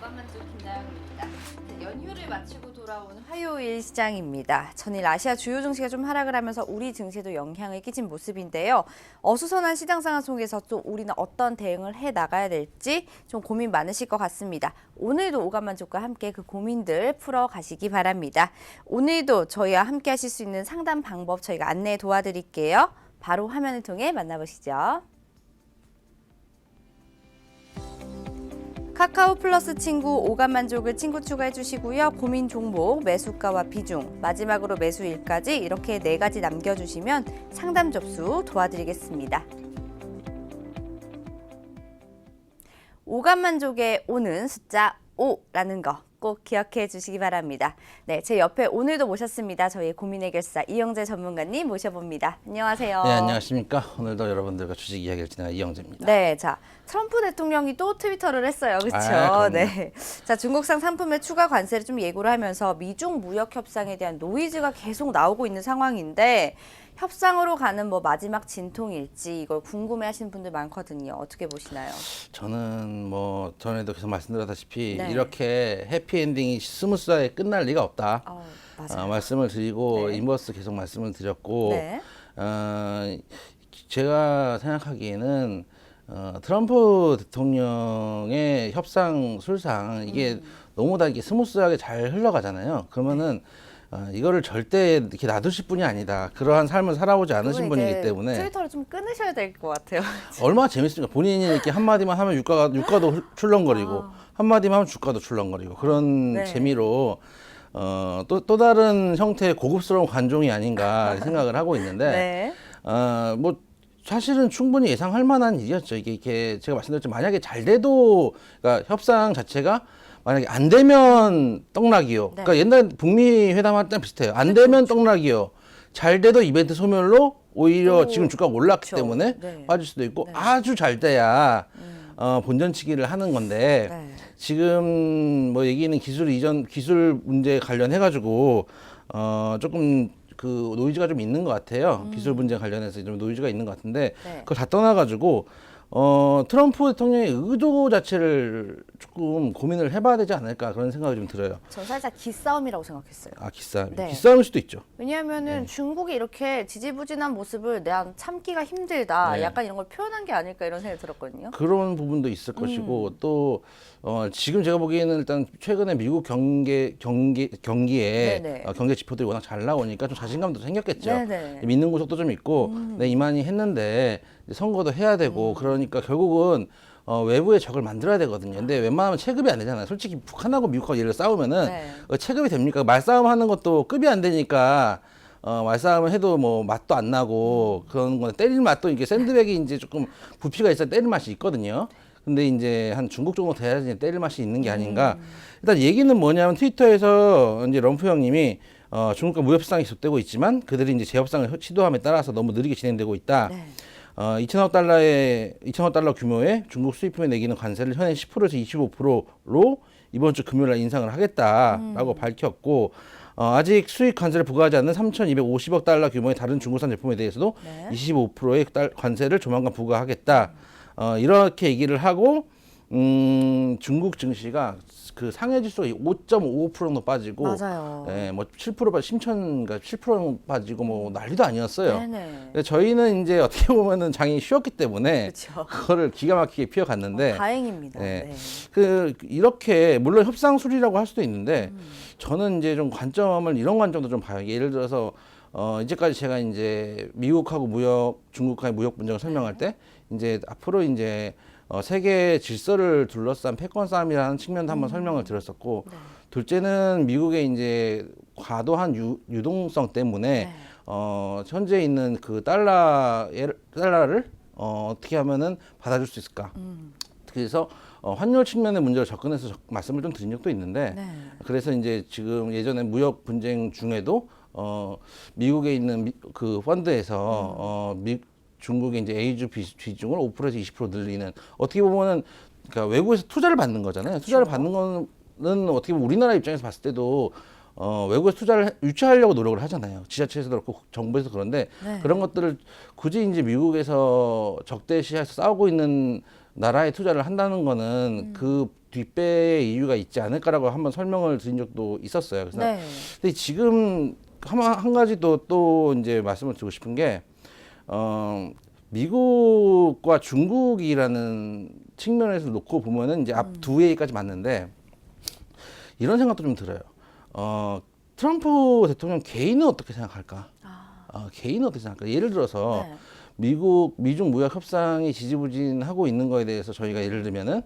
오감만족 김나영입니다. 연휴를 마치고 돌아온 화요일 시장입니다. 전일 아시아 주요 증시가 좀 하락을 하면서 우리 증시에도 영향을 끼친 모습인데요. 어수선한 시장 상황 속에서 또 우리는 어떤 대응을 해 나가야 될지 좀 고민 많으실 것 같습니다. 오늘도 오감만족과 함께 그 고민들 풀어 가시기 바랍니다. 오늘도 저희와 함께 하실 수 있는 상담 방법 저희가 안내 도와드릴게요. 바로 화면을 통해 만나보시죠. 카카오 플러스 친구 오감만족을 친구 추가해 주시고요. 고민 종목, 매수가와 비중, 마지막으로 매수일까지 이렇게 4가지 남겨주시면 상담 접수 도와드리겠습니다. 오감만족에 오는 숫자 5라는 거 꼭 기억해 주시기 바랍니다. 네, 제 옆에 오늘도 모셨습니다. 저희 고민 해결사 이영재 전문가님 모셔봅니다. 안녕하세요. 네, 안녕하십니까. 오늘도 여러분들과 주식 이야기를 진행할 이영재입니다. 네, 자 트럼프 대통령이 또 트위터를 했어요, 그렇죠? 네. 자 중국산 상품의 추가 관세를 좀 예고를 하면서 미중 무역 협상에 대한 노이즈가 계속 나오고 있는 상황인데 협상으로 가는 뭐 마지막 진통일지 이걸 궁금해하시는 분들 많거든요. 어떻게 보시나요? 저는 뭐 전에도 계속 말씀드렸다시피 네. 이렇게 해피엔딩이 스무스하게 끝날 리가 없다. 맞아요. 말씀을 드리고 네. 인버스 계속 말씀을 드렸고 네. 제가 생각하기에는 트럼프 대통령의 협상 술상 이게 너무 다 이게 스무스하게 잘 흘러가잖아요. 그러면은 이거를 절대 이렇게 놔두실 분이 아니다. 그러한 삶을 살아오지 않으신 그건 분이기 이제 때문에 트위터를 좀 끊으셔야 될 것 같아요. 얼마나 재밌습니까? 본인이 이렇게 한마디만 하면 유가도 출렁거리고 한마디만 하면 주가도 출렁거리고 그런 네. 재미로 또 다른 형태의 고급스러운 관종이 아닌가 생각을 하고 있는데 네. 뭐 사실은 충분히 예상할 만한 일이었죠. 이게 제가 말씀드렸지만 만약에 잘 돼도 그러니까 협상 자체가 만약에 안 되면 떡락이요. 네. 그러니까 옛날 북미 회담 할 때랑 비슷해요. 안 되면 떡락이요. 잘 돼도 이벤트 소멸로 오히려 지금 주가가 올랐기 그렇죠. 때문에 네. 빠질 수도 있고 네. 아주 잘 돼야 본전치기를 하는 건데 네. 지금 뭐 얘기는 기술 문제 관련해 가지고 조금 그 노이즈가 좀 있는 것 같아요. 기술 문제 관련해서 좀 노이즈가 있는 것 같은데 네. 그걸 다 떠나가지고 트럼프 대통령의 의도 자체를 조금 고민을 해봐야 되지 않을까 그런 생각이 좀 들어요. 전 살짝 기싸움이라고 생각했어요. 기싸움. 네. 기싸움일 수도 있죠. 왜냐하면은 중국이 이렇게 지지부진한 모습을 난 참기가 힘들다. 네. 약간 이런 걸 표현한 게 아닐까 이런 생각이 들었거든요. 그런 부분도 있을 것이고 또 지금 제가 보기에는 일단 최근에 미국 경기에 네네. 경제 지표들이 워낙 잘 나오니까 좀 자신감도 생겼겠죠. 네네. 믿는 구석도 좀 있고 내 이만희 했는데 이제 선거도 해야 되고 그러니까 결국은 외부의 적을 만들어야 되거든요. 근데 웬만하면 체급이 안 되잖아요. 솔직히 북한하고 미국하고 예를 싸우면은 네. 체급이 됩니까? 말싸움 하는 것도 급이 안 되니까 말싸움을 해도 뭐 맛도 안 나고 그런 거는 때릴 맛도 이게 샌드백이 이제 조금 부피가 있어야 때릴 맛이 있거든요. 근데 이제 한 중국 정도 돼야지 때릴 맛이 있는 게 아닌가. 일단 얘기는 뭐냐면 트위터에서 이제 럼프 형님이 중국과 무협 협상이 계속되고 있지만 그들이 이제 재협상을 시도함에 따라서 너무 느리게 진행되고 있다. 네. 2천억 달러 규모의 중국 수입품에 내기는 관세를 현행 10%에서 25%로 이번 주 금요일 날 인상을 하겠다라고 밝혔고 아직 수입 관세를 부과하지 않는 3,250억 달러 규모의 다른 중국산 제품에 대해서도 네. 25%의 관세를 조만간 부과하겠다. 이렇게 얘기를 하고 중국 증시가 그 상해 지수가 5.55% 정도 빠지고 맞아요. 뭐 7% 심천가 7% 빠지고 뭐 난리도 아니었어요. 네네. 근데 저희는 이제 어떻게 보면은 장이 쉬었기 때문에 그렇죠. 그거를 기가 막히게 피해갔는데 다행입니다. 네. 네. 이렇게 물론 협상술이라고 할 수도 있는데 저는 이제 좀 이런 관점도 좀 봐요. 예를 들어서 이제까지 제가 이제 미국하고 중국과의 무역 분쟁을 설명할 때 이제 앞으로 이제 세계 질서를 둘러싼 패권 싸움이라는 측면도 한번 설명을 드렸었고 네. 둘째는 미국의 이제 과도한 유동성 때문에 네. 현재 있는 그 달러를 어떻게 하면은 받아줄 수 있을까? 그래서 환율 측면의 문제를 접근해서 말씀을 좀 드린 적도 있는데 네. 그래서 이제 지금 예전에 무역 분쟁 중에도 미국에 있는 그 펀드에서 중국의 이제 A주 비중을 5%에서 20% 늘리는 어떻게 보면은 그러니까 외국에서 투자를 받는 거잖아요. 투자를 받는 거는 어떻게 보면 우리나라 입장에서 봤을 때도 외국에서 투자를 유치하려고 노력을 하잖아요. 지자체에서도 그렇고 정부에서 그런데 네. 그런 것들을 굳이 이제 미국에서 적대시해서 싸우고 있는 나라에 투자를 한다는 거는 그 뒷배의 이유가 있지 않을까라고 한번 설명을 드린 적도 있었어요. 그래서 네. 근데 지금 한 가지 또 이제 말씀을 드리고 싶은 게 미국과 중국이라는 측면에서 놓고 보면은 이제 앞 두 얘기까지 맞는데 이런 생각도 좀 들어요. 트럼프 대통령 개인은 어떻게 생각할까? 개인은 어떻게 생각할까? 예를 들어서 네. 미중 무역 협상이 지지부진하고 있는 거에 대해서 저희가 예를 들면은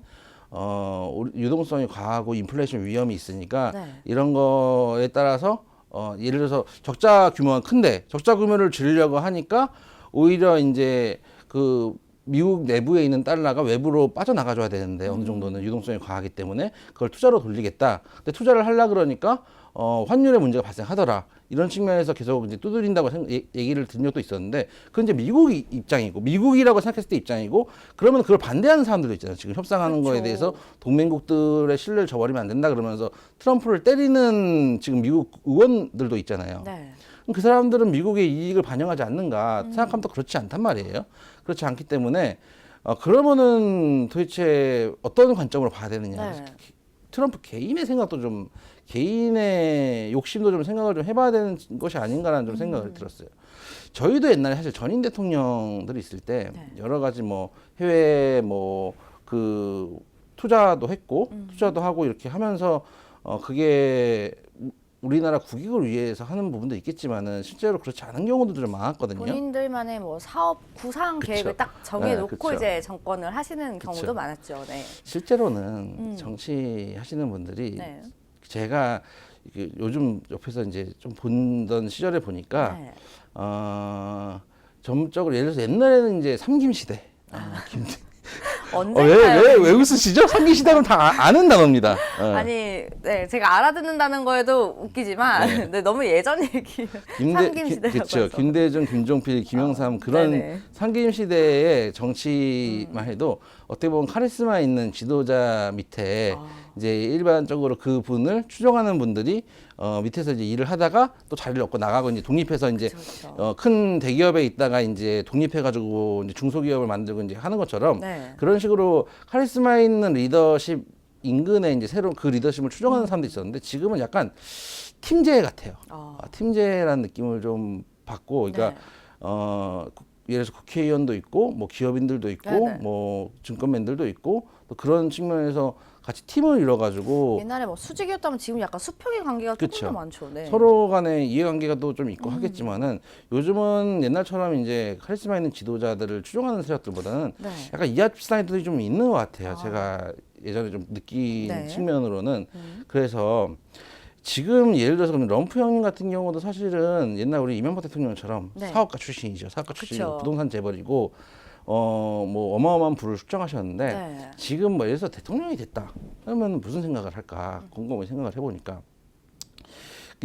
유동성이 과하고 인플레이션 위험이 있으니까 네. 이런 거에 따라서 예를 들어서 적자 규모가 큰데 적자 규모를 줄이려고 하니까 오히려 이제 그 미국 내부에 있는 달러가 외부로 빠져나가줘야 되는데 어느 정도는 유동성이 과하기 때문에 그걸 투자로 돌리겠다. 근데 투자를 하려 그러니까 환율의 문제가 발생하더라. 이런 측면에서 계속 이제 두드린다고 얘기를 드린 적도 있었는데 그건 이제 미국 입장이고 미국이라고 생각했을 때 입장이고 그러면 그걸 반대하는 사람들도 있잖아요. 지금 협상하는 거에 그렇죠. 대해서 동맹국들의 신뢰를 저버리면 안 된다 그러면서 트럼프를 때리는 지금 미국 의원들도 있잖아요. 네. 그럼 그 사람들은 미국의 이익을 반영하지 않는가 생각하면 또 그렇지 않단 말이에요. 그렇지 않기 때문에 그러면은 도대체 어떤 관점으로 봐야 되느냐. 네. 트럼프 개인의 생각도 좀 개인의 욕심도 좀 생각을 좀 해봐야 되는 것이 아닌가라는 좀 생각을 들었어요. 저희도 옛날에 사실 전임 대통령들이 있을 때 네. 여러 가지 뭐 해외 뭐 그 투자도 했고 투자도 하고 이렇게 하면서 그게 우리나라 국익을 위해서 하는 부분도 있겠지만은 실제로 그렇지 않은 경우도 좀 많았거든요. 본인들만의 뭐 사업 구상 그쵸. 계획을 딱 정해놓고 네, 그쵸. 이제 정권을 하시는 그쵸. 경우도 많았죠. 네. 실제로는 정치 하시는 분들이 네. 제가 요즘 옆에서 이제 좀 보던 시절에 보니까 네. 점적으로 예를 들어서 옛날에는 이제 삼김 시대. 언젠가요? 왜 웃으시죠? 삼김 시대는 다 아는 단어입니다. 아니, 네, 제가 알아듣는다는 거에도 웃기지만, 네, 너무 예전 얘기. 삼김 시대라고 그렇죠. 해서. 김대중, 김종필, 김영삼 그런 네네. 삼김 시대의 정치만 해도 어떻게 보면 카리스마 있는 지도자 밑에 이제 일반적으로 그 분을 추종하는 분들이 밑에서 이제 일을 하다가 또 자리를 얻고 나가고 이제 독립해서 이제 그쵸. 큰 대기업에 있다가 이제 독립해가지고 이제 중소기업을 만들고 이제 하는 것처럼 네. 그런 식으로 카리스마 있는 리더십 인근에 이제 새로운 그 리더십을 추종하는 사람도 있었는데 지금은 약간 팀제 같아요. 팀제라는 느낌을 좀 받고, 그러니까 네. 예를 들어서 국회의원도 있고, 뭐 기업인들도 있고, 네네. 뭐 증권맨들도 있고, 또 그런 측면에서 같이 팀을 이뤄가지고 옛날에 뭐 수직이었다면 지금 약간 수평의 관계가 조금 그쵸. 더 많죠. 네. 서로 간의 이해관계가 또 좀 있고 하겠지만은 요즘은 옛날처럼 이제 카리스마 있는 지도자들을 추종하는 세력들보다는 네. 약간 이합 스타일들이 좀 있는 것 같아요. 제가 예전에 좀 느낀 네. 측면으로는 그래서 지금 예를 들어서 그럼 럼프 형님 같은 경우도 사실은 옛날 우리 이명박 대통령처럼 네. 사업가 출신이죠. 사업가 출신이고 그쵸. 부동산 재벌이고 뭐 어마어마한 부를 숙정하셨는데 네. 지금 뭐 예를 들어서 대통령이 됐다. 그러면 무슨 생각을 할까? 곰곰이 생각을 해보니까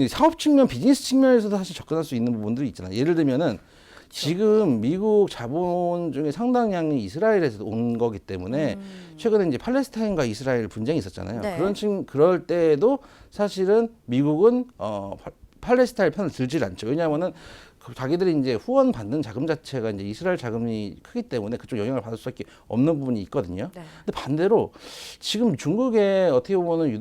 사업 측면, 비즈니스 측면에서도 사실 접근할 수 있는 부분들이 있잖아요. 예를 들면은 지금 미국 자본 중에 상당량이 이스라엘에서 온 거기 때문에 최근에 이제 팔레스타인과 이스라엘 분쟁이 있었잖아요. 네. 그럴 때에도 사실은 미국은 팔레스타인 편을 들질 않죠. 왜냐하면은 자기들이 이제 후원 받는 자금 자체가 이제 이스라엘 자금이 크기 때문에 그쪽 영향을 받을 수밖에 없는 부분이 있거든요. 네. 근데 반대로 지금 중국의 어떻게 보면은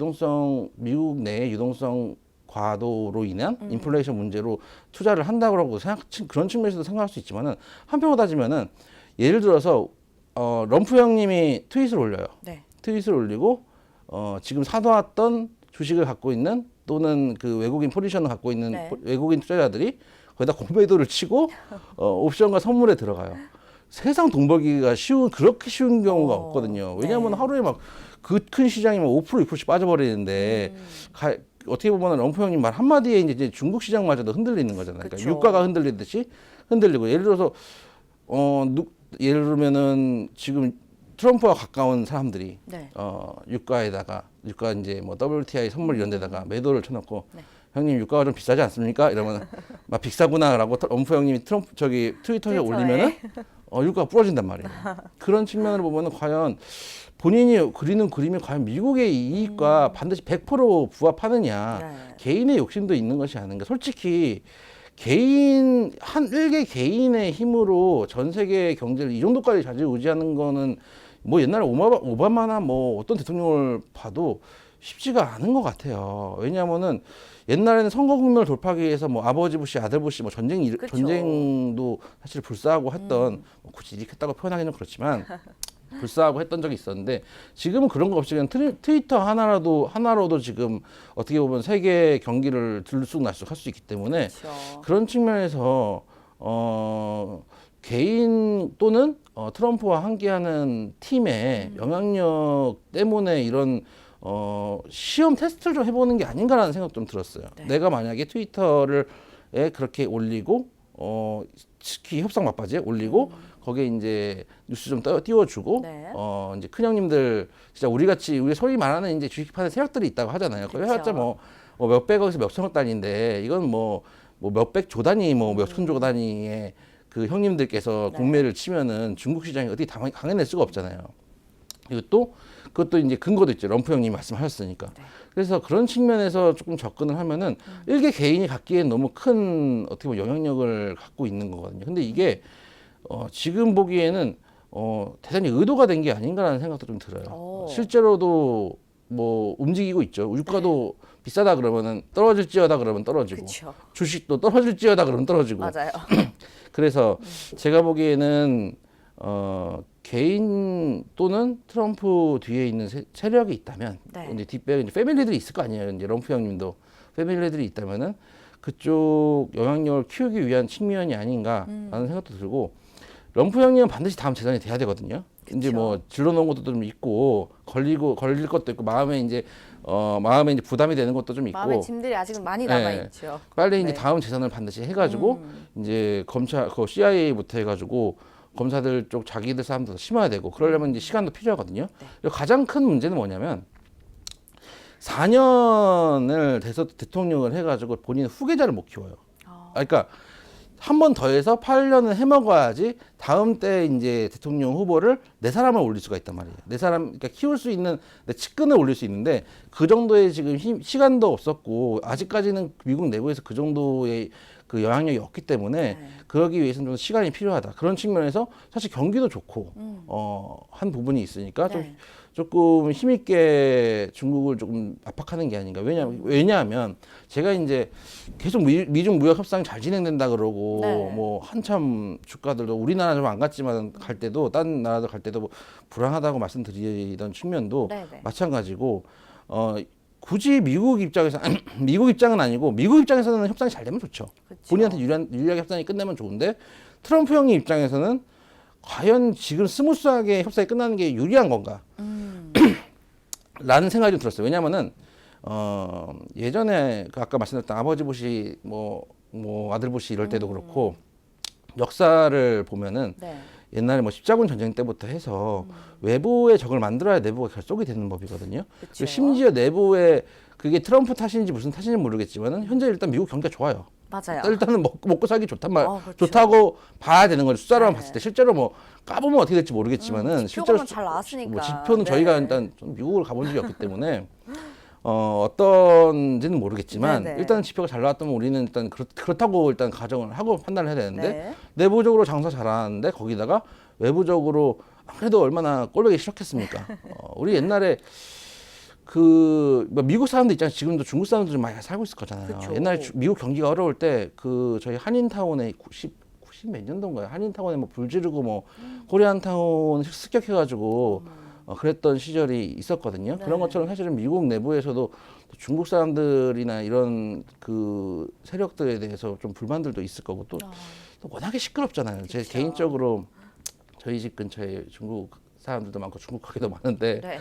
미국 내의 유동성 과도로 인한 인플레이션 문제로 투자를 한다고 그런 측면에서도 생각할 수 있지만은 한편으로 따지면은 예를 들어서 럼프 형님이 트윗을 올려요. 네. 트윗을 올리고 지금 사놓았던 주식을 갖고 있는 또는 그 외국인 포지션을 갖고 있는 네. 외국인 투자자들이 거기다 공매도를 치고 옵션과 선물에 들어가요. 세상 돈 벌기가 그렇게 쉬운 경우가 없거든요. 왜냐하면 네. 하루에 막 그 큰 시장이면 5% 2%씩 빠져버리는데 어떻게 보면 럼프 형님 말 한마디에 이제 중국 시장마저도 흔들리는 거잖아요. 그러니까 그쵸. 유가가 흔들리듯이 흔들리고 예를 들어서 예를 들면은 지금 트럼프와 가까운 사람들이 네. 유가 이제 뭐 WTI 선물 이런 데다가 매도를 쳐놓고 네. 형님 유가가 좀 비싸지 않습니까? 이러면 막 비싸구나라고 럼프 형님이 트위터에 올리면은 유가가 부러진단 말이에요. 그런 측면으로 보면은 과연 본인이 그리는 그림이 과연 미국의 이익과 반드시 100% 부합하느냐. 네. 개인의 욕심도 있는 것이 아닌가. 솔직히 일개 개인의 힘으로 전 세계 경제를 이 정도까지 좌지우지하는 거는 뭐 옛날에 오바마나 뭐 어떤 대통령을 봐도 쉽지가 않은 것 같아요. 왜냐하면은 옛날에는 선거 국면을 돌파하기 위해서 뭐 아버지 부시, 아들 부시 뭐 그쵸. 전쟁도 사실 불사하고 했던 뭐 굳이 일으켰다고 표현하기는 그렇지만 불사하고 했던 적이 있었는데 지금은 그런 거 없이 그냥 트위터 하나로도 지금 어떻게 보면 세계 경기를 들쑥날쑥 할 수 있기 때문에 그렇죠. 그런 측면에서 개인 또는 트럼프와 함께하는 팀의 영향력 때문에 이런 시험 테스트를 좀 해보는 게 아닌가라는 생각 좀 들었어요. 네. 내가 만약에 트위터에 그렇게 올리고 특히 협상 막바지에 올리고 거기에 이제 뉴스 좀 띄워주고 네. 이제 큰 형님들 진짜 우리 같이 우리 소위 말하는 이제 주식판에 세력들이 있다고 하잖아요. 그쵸. 그래봤자 뭐 몇백억에서 몇천억 단위인데 이건 뭐 몇백 조 단위 뭐 몇천 조 단위의 그 형님들께서 네. 공매를 치면은 중국 시장이 어떻게 당해낼 수가 없잖아요. 그리고 또 그것도 이제 근거도 있죠. 럼프 형님 말씀하셨으니까. 네. 그래서 그런 측면에서 조금 접근을 하면은 일개 개인이 갖기엔 너무 큰 어떻게 보면 영향력을 갖고 있는 거거든요. 근데 이게 지금 보기에는 대단히 의도가 된 게 아닌가라는 생각도 좀 들어요. 오. 실제로도 뭐 움직이고 있죠. 유가도 비싸다 그러면은 떨어질지어다 그러면 떨어지고 그렇죠. 주식도 떨어질지어다 그러면 떨어지고 맞아요. 그래서 제가 보기에는 개인 또는 트럼프 뒤에 있는 세력이 있다면 네. 이제 뒷배에 이제 패밀리들이 있을 거 아니에요. 이제 럼프 형님도 패밀리들이 있다면은 그쪽 영향력을 키우기 위한 측면이 아닌가라는 생각도 들고 럼프 형님은 반드시 다음 재선이 돼야 되거든요. 이제 뭐 질러놓은 것도 좀 있고 걸릴 것도 있고 마음에 이제 부담이 되는 것도 좀 있고 마음의 짐들이 아직은 많이 남아 있죠. 빨리 이제 네. 다음 재선을 반드시 해가지고 이제 CIA부터 해가지고 검사들 쪽 자기들 싸움도 더 심어야 되고 그러려면 이제 시간도 필요하거든요. 그리고 가장 큰 문제는 뭐냐면 4년을 돼서 대통령을 해가지고 본인 후계자를 못 키워요. 그러니까 한 번 더 해서 8년을 해먹어야지 다음 때 이제 대통령 후보를 네 사람을 올릴 수가 있단 말이에요. 네 사람, 그러니까 키울 수 있는 내 측근을 올릴 수 있는데 그 정도의 지금 시간도 없었고 아직까지는 미국 내부에서 그 정도의 그 영향력이 없기 때문에 그러기 위해서는 좀 시간이 필요하다. 그런 측면에서 사실 경기도 좋고 한 부분이 있으니까 네. 조금 힘있게 중국을 조금 압박하는 게 아닌가. 왜냐하면 제가 이제 계속 미중 무역 협상이 잘 진행된다 그러고 네. 뭐 한참 주가들도 우리나라 좀 안 갔지만 갈 때도 다른 나라들 갈 때도 뭐 불안하다고 말씀드리던 측면도 네네. 마찬가지고 굳이 미국 입장에서 미국 입장은 아니고 미국 입장에서는 협상이 잘 되면 좋죠. 그쵸. 본인한테 유리하게 협상이 끝나면 좋은데 트럼프 형님 입장에서는 과연 지금 스무스하게 협상이 끝나는 게 유리한 건가? 라는 생각이 좀 들었어요. 왜냐면은 예전에 그 아까 말씀드렸던 아버지 부시 뭐 아들 부시 이럴 때도 그렇고 역사를 보면은 네. 옛날에 뭐 십자군 전쟁 때부터 해서 외부의 적을 만들어야 내부가 결속이 되는 법이거든요. 그쵸. 그리고 심지어 내부에 그게 트럼프 탓인지 무슨 탓인지 모르겠지만은 현재 일단 미국 경기가 좋아요. 맞아요. 일단은 먹고 살기 그렇죠. 좋다고 봐야 되는 거죠. 숫자로만 네. 봤을 때 실제로 뭐 까보면 어떻게 될지 모르겠지만은 지표로는 잘 나왔으니까. 뭐 지표는 네. 저희가 일단 좀 미국을 가본 적이 없기 때문에 어떤지는 모르겠지만 네네. 일단 지표가 잘 나왔다면 우리는 일단 그렇다고 일단 가정을 하고 판단을 해야 되는데 네. 내부적으로 장사 잘하는데 거기다가 외부적으로 그래도 얼마나 꼴보기 싫었겠습니까? 우리 옛날에 뭐 미국 사람들 입장에서 지금도 중국 사람들 좀 많이 살고 있을 거잖아요. 그쵸. 옛날에 미국 경기가 어려울 때 저희 한인타운에 90 몇 년도인가요? 한인타운에 뭐 불 지르고 뭐 코리안타운 습격해가지고 그랬던 시절이 있었거든요. 네. 그런 것처럼 사실은 미국 내부에서도 중국 사람들이나 이런 그 세력들에 대해서 좀 불만들도 있을 거고 또 워낙에 시끄럽잖아요. 제 그쵸. 개인적으로 저희 집 근처에 중국 사람들도 많고 중국 가게도 많은데 네.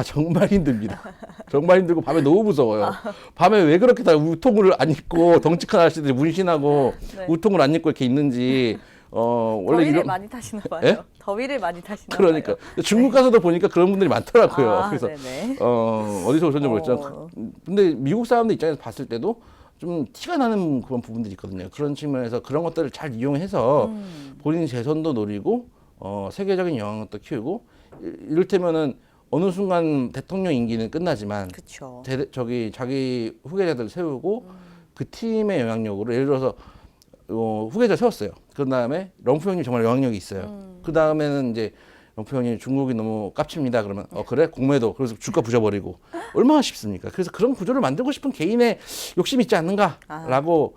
정말 힘듭니다. 정말 힘들고 밤에 너무 무서워요. 밤에 왜 그렇게 다 우통을 안 입고 덩치큰 아저씨들이 문신하고 네. 우통을 안 입고 이렇게 있는지 원래 더위를 이런 많이 타시나 봐요. 예? 더위를 많이 타시나 그러니까 봐요. 중국 가서도 보니까 그런 분들이 많더라고요. 아, 그래서 네네. 어디서 오셨는지 모르겠지만 어. 근데 미국 사람들 입장에서 봤을 때도 좀 티가 나는 그런 부분들이 있거든요. 그런 측면에서 그런 것들을 잘 이용해서 본인 재선도 노리고 세계적인 영향력도 키우고 이를테면은 어느 순간 대통령 임기는 끝나지만 그렇죠. 자기 후계자들 세우고 그 팀의 영향력으로 예를 들어서 후계자 세웠어요. 그 다음에 럼프 형님 정말 영향력이 있어요. 그 다음에는 이제 럼프 형님 중국이 너무 깝칩니다. 그러면 그래? 공매도. 그래서 주가 부셔버리고 얼마나 쉽습니까? 그래서 그런 구조를 만들고 싶은 개인의 욕심이 있지 않는가라고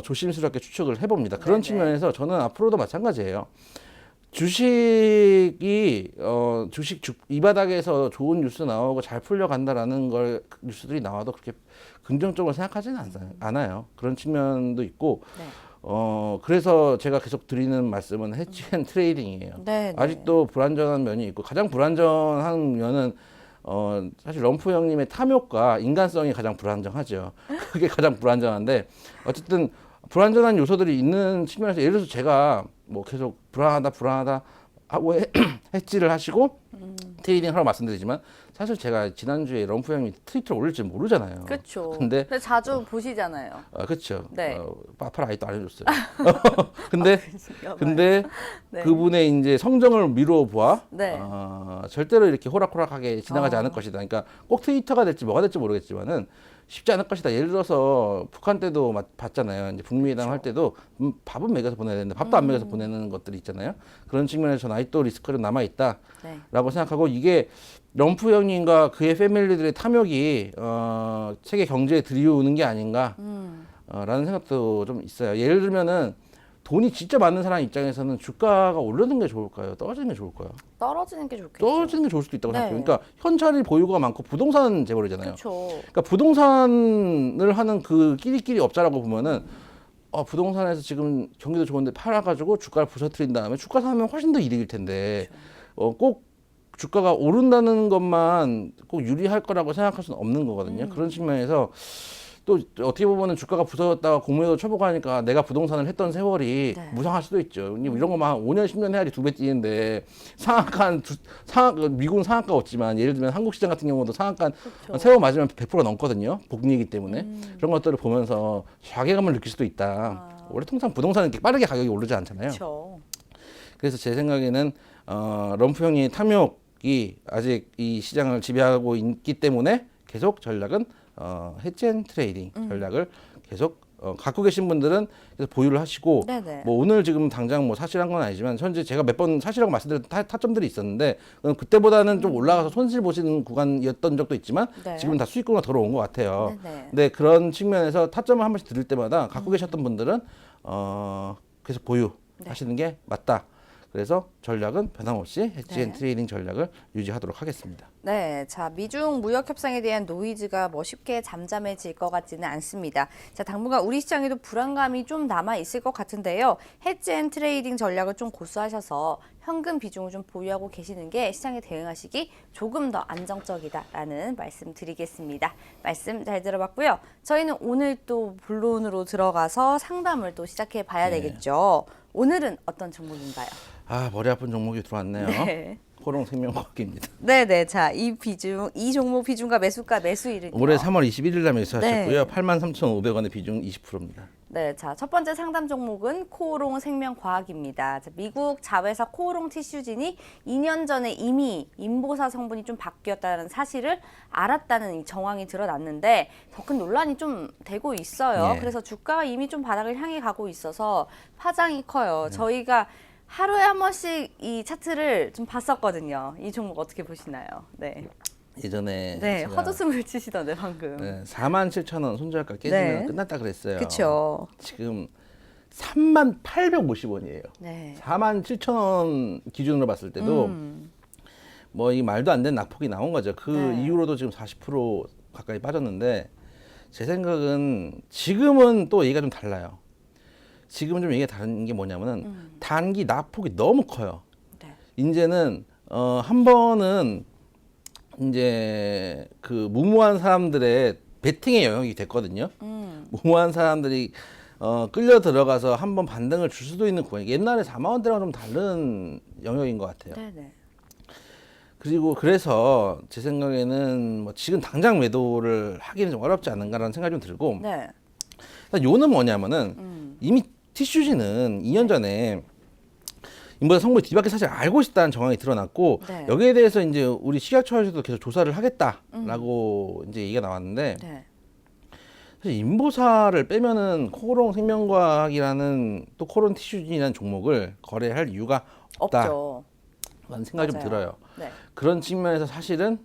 조심스럽게 추측을 해봅니다. 그런 네네. 측면에서 저는 앞으로도 마찬가지예요. 주식이 이 바닥에서 좋은 뉴스 나오고 잘 풀려간다라는 걸 뉴스들이 나와도 그렇게 긍정적으로 생각하지는 않아요. 그런 측면도 있고 네. 그래서 제가 계속 드리는 말씀은 헤지 앤 트레이딩이에요. 네, 네. 아직도 불안전한 면이 있고 가장 불안전한 면은 사실 럼프 형님의 탐욕과 인간성이 가장 불안정하죠. 그게 가장 불안정한데 어쨌든 불안전한 요소들이 있는 측면에서 예를 들어서 제가 뭐 계속 불안하다 하고 해지를 하시고 트레이딩 하라고 말씀드리지만 사실 제가 지난주에 럼프 형님이 트위터를 올릴지 모르잖아요. 그렇죠. 근데 자주 보시잖아요. 그렇죠. 네. 파팔 아직도 안 해줬어요. 근데 근데 네. 그분의 이제 성정을 미루어 보아 네. 절대로 이렇게 호락호락하게 지나가지 않을 것이다. 그러니까 꼭 트위터가 될지 뭐가 될지 모르겠지만은 쉽지 않을 것이다. 예를 들어서 북한 때도 봤잖아요. 이제 북미 회담 할 때도 밥은 먹여서 보내야 되는데 밥도 안 먹여서 보내는 것들이 있잖아요. 그런 측면에서 저는 아직도 리스크가 좀 남아 있다라고 생각하고 이게 럼프 형님과 그의 패밀리들의 탐욕이 세계 경제에 들이오는 게 아닌가 라는 생각도 좀 있어요. 예를 들면은 돈이 진짜 많은 사람 입장에서는 주가가 오르는 게 좋을까요? 떨어지는 게 좋을까요? 떨어지는 게 좋겠죠. 떨어지는 게 좋을 수도 있다고 네. 생각해요. 그러니까 현찰이 보유고가 많고 부동산 재벌이잖아요. 그렇죠. 그러니까 부동산을 하는 그 끼리끼리 업자라고 보면은 부동산에서 지금 경기도 좋은데 팔아가지고 주가를 부서뜨린 다음에 주가 사면 훨씬 더 이득일 텐데 꼭 주가가 오른다는 것만 꼭 유리할 거라고 생각할 수는 없는 거거든요. 그런 측면에서 또 어떻게 보면은 주가가 부서졌다가 공매도 쳐보가니까 내가 부동산을 했던 세월이 네. 무상할 수도 있죠. 이런 거만 5년 10년 해야지 2배 뛰는데 미국은 상한가 없지만 예를 들면 한국 시장 같은 경우도 상한가 그렇죠. 세월 맞으면 100% 넘거든요. 복리이기 때문에 그런 것들을 보면서 자괴감을 느낄 수도 있다. 원래 통상 부동산은 이렇게 빠르게 가격이 오르지 않잖아요. 그렇죠. 그래서 제 생각에는 럼프 형이 탐욕이 아직 이 시장을 지배하고 있기 때문에 계속 전략은 헤지 앤 트레이딩 전략을 계속 갖고 계신 분들은 계속 보유를 하시고 네네. 뭐 오늘 지금 당장 뭐 사실한 건 아니지만 현재 제가 몇 번 사실이라고 말씀드린 타점들이 있었는데 그때보다는 좀 올라가서 손실 보시는 구간이었던 적도 있지만 네. 지금 다 수익구가 들어온 것 같아요. 네네. 근데 그런 측면에서 타점을 한 번씩 드릴 때마다 갖고 계셨던 분들은 계속 보유하시는 게 맞다. 그래서 전략은 변함없이 헤지 앤 트레이딩 전략을 유지하도록 하겠습니다. 네, 자 미중 무역 협상에 대한 노이즈가 뭐 쉽게 잠잠해질 것 같지는 않습니다. 자 당분간 우리 시장에도 불안감이 좀 남아 있을 것 같은데요. 헤지 앤 트레이딩 전략을 좀 고수하셔서 현금 비중을 좀 보유하고 계시는 게 시장에 대응하시기 조금 더 안정적이다라는 말씀 드리겠습니다. 말씀 잘 들어봤고요. 저희는 오늘 또 본론으로 들어가서 상담을 또 시작해 봐야 되겠죠. 오늘은 어떤 종목인가요? 머리 아픈 종목이 들어왔네요. 네. 코롱 생명과학입니다. 네네. 자, 이 종목 비중과 매수가 매수일은요? 올해 3월 21일 날 매수하셨고요. 네. 83,500원의 비중 20%입니다. 네, 자, 첫 번째 상담 종목은 코오롱 생명과학입니다. 자, 미국 자회사 코오롱 티슈진이 2년 전에 이미 인보사 성분이 좀 바뀌었다는 사실을 알았다는 이 정황이 드러났는데 더 큰 논란이 좀 되고 있어요. 예. 그래서 주가가 이미 좀 바닥을 향해 가고 있어서 파장이 커요. 저희가 하루에 한 번씩 이 차트를 좀 봤었거든요. 이 종목 어떻게 보시나요? 네. 예전에 네, 제가 헛웃음을 치시던데 방금. 네, 47,000원 손절가 깨지면 네. 끝났다 그랬어요. 그렇죠. 지금 3850원이에요. 네. 47,000원 기준으로 봤을 때도 뭐 이 말도 안 되는 낙폭이 나온 거죠. 그 네. 이후로도 지금 40% 가까이 빠졌는데 제 생각은 지금은 또 얘기가 좀 달라요. 지금은 좀 얘기가 다른 게 뭐냐면은 단기 낙폭이 너무 커요. 네. 이제는 한 번은 이제 그 무모한 사람들의 베팅의 영역이 됐거든요. 무모한 사람들이 끌려 들어가서 한번 반등을 줄 수도 있는 구간. 옛날에 4만 원대랑 좀 다른 영역인 것 같아요. 네네. 그리고 그래서 제 생각에는 뭐 지금 당장 매도를 하기는 좀 어렵지 않은가라는 생각이 좀 들고. 네. 요는 뭐냐면은 이미 티슈지는 2년 전에 인보사 성분이 뒤바퀴 사실 알고 있다는 정황이 드러났고 네. 여기에 대해서 이제 우리 식약처에서도 계속 조사를 하겠다라고 이제 얘기가 나왔는데 네. 사실 인보사를 빼면은 코오롱 생명과학이라는 또 코론 티슈진이라는 종목을 거래할 이유가 없다. 없죠. 라는 생각이 좀 맞아요. 들어요. 네. 그런 측면에서 사실은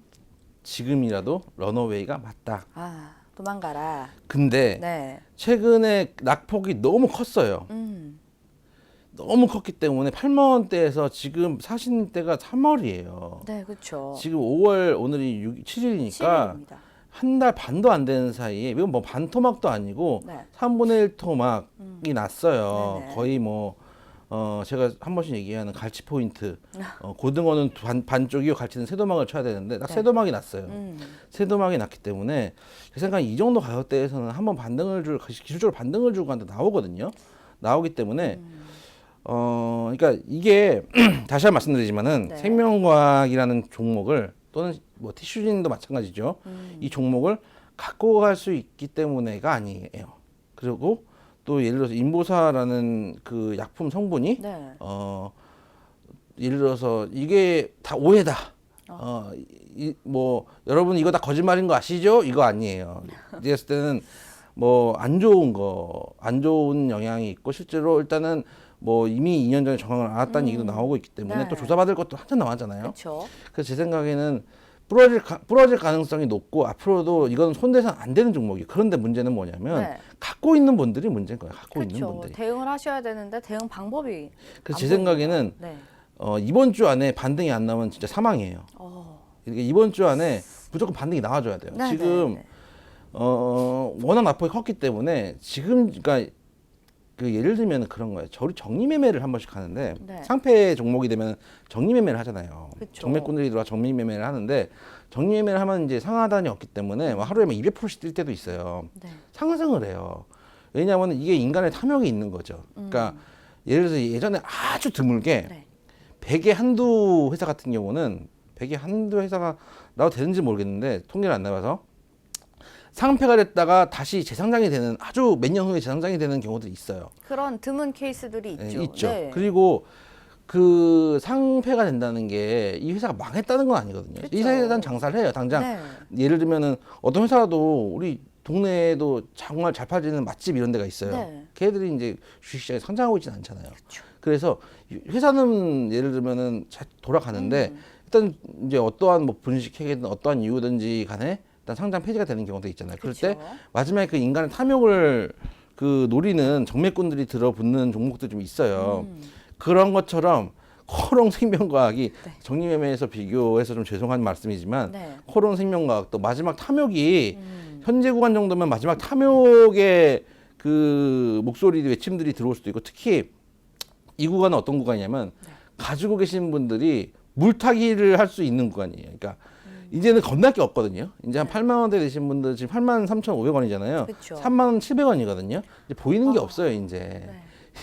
지금이라도 런어웨이가 맞다. 아, 도망가라. 근데 네. 최근에 낙폭이 너무 컸어요. 너무 컸기 때문에 8만 원대에서 지금 사시는 때가 3월이에요. 네, 그렇죠. 지금 5월 오늘이 7일이니까 7일입니다. 한 달 반도 안 되는 사이에 이건 뭐 반토막도 아니고 네. 3분의 1 토막이 났어요. 네네. 거의 뭐 제가 한 번씩 얘기하는 갈치 포인트. 고등어는 반쪽이고 갈치는 세도막을 쳐야 되는데 딱 네. 세도막이 났어요. 세도막이 났기 때문에 제 생각에 이 정도 가격대에서는 한번 기술적으로 반등을 주고 한테 나오거든요. 나오기 때문에 그러니까 이게 다시 한번 말씀드리지만은 네. 생명과학이라는 종목을 또는 뭐 티슈진도 마찬가지죠. 이 종목을 갖고 갈 수 있기 때문에가 아니에요. 그리고 또 예를 들어서 인보사라는 그 약품 성분이 네. 예를 들어서 이게 다 오해다. 뭐 여러분 이거 다 거짓말인 거 아시죠? 이거 아니에요. 이제 했을 때는 뭐 안 좋은 영향이 있고 실제로 일단은 뭐 이미 2년 전에 정황을 알았다는 얘기도 나오고 있기 때문에 네. 또 조사받을 것도 한참 남았잖아요. 그렇죠. 그래서 제 생각에는 부러질 가능성이 높고 앞으로도 이건 손대선 안 되는 종목이에요. 그런데 문제는 뭐냐면 네. 갖고 있는 분들이 문제인 거예요. 갖고 있는 그렇죠. 분들이. 대응을 하셔야 되는데 대응 방법이 그래서 안 제 보입니다. 생각에는 네. 이번 주 안에 반등이 안 나오면 진짜 사망이에요. 그러니까 이번 주 안에 무조건 반등이 나와줘야 돼요. 네, 지금 네, 네. 워낙 낙폭이 컸기 때문에 지금 그러니까 그 예를 들면 그런 거예요. 저리 정리매매를 한 번씩 하는데 네. 상패 종목이 되면 정리매매를 하잖아요. 그쵸. 정매꾼들이 들어와 정리매매를 하는데 정리매매를 하면 이제 상하단이 없기 때문에 뭐 하루에 막 200%씩 뛸 때도 있어요. 네. 상승을 해요. 왜냐하면 이게 인간의 탐욕이 있는 거죠. 그러니까 예를 들어서 예전에 아주 드물게 네. 100에 한두 회사 같은 경우는 100에 한두 회사가 나도 되는지 모르겠는데 통계를 안 내봐서 상패가 됐다가 다시 재상장이 되는 아주 몇 년 후에 재상장이 되는 경우들이 있어요. 그런 드문 케이스들이 네, 있죠. 있죠. 네. 그리고 그 상패가 된다는 게 이 회사가 망했다는 건 아니거든요. 그쵸. 이 회사에 장사를 해요. 당장 네. 예를 들면은 어떤 회사라도 우리 동네에도 정말 잘 팔리는 맛집 이런 데가 있어요. 네. 걔들이 이제 주식시장에 상장하고 있지는 않잖아요. 그래서 회사는 예를 들면은 잘 돌아가는데 일단 이제 어떠한 뭐 분식회계든 어떠한 이유든지 간에 일단 상장 폐지가 되는 경우도 있잖아요. 그럴 때 그쵸. 마지막에 그 인간의 탐욕을 그 노리는 정매꾼들이 들어붙는 종목도 좀 있어요. 그런 것처럼 코롱 생명과학이 정리매매에서 비교해서 좀 죄송한 말씀이지만 네. 코롱 생명과학도 마지막 탐욕이 현재 구간 정도면 마지막 탐욕의 그 목소리 외침들이 들어올 수도 있고 특히 이 구간은 어떤 구간이냐면 가지고 계신 분들이 물타기를 할 수 있는 구간이에요. 그러니까 이제는 겁날 게 없거든요. 이제 한 8만 원대 되신 분들 지금 83,500원이잖아요. 그쵸. 3만 700원이거든요. 이제 보이는 게 없어요, 이제.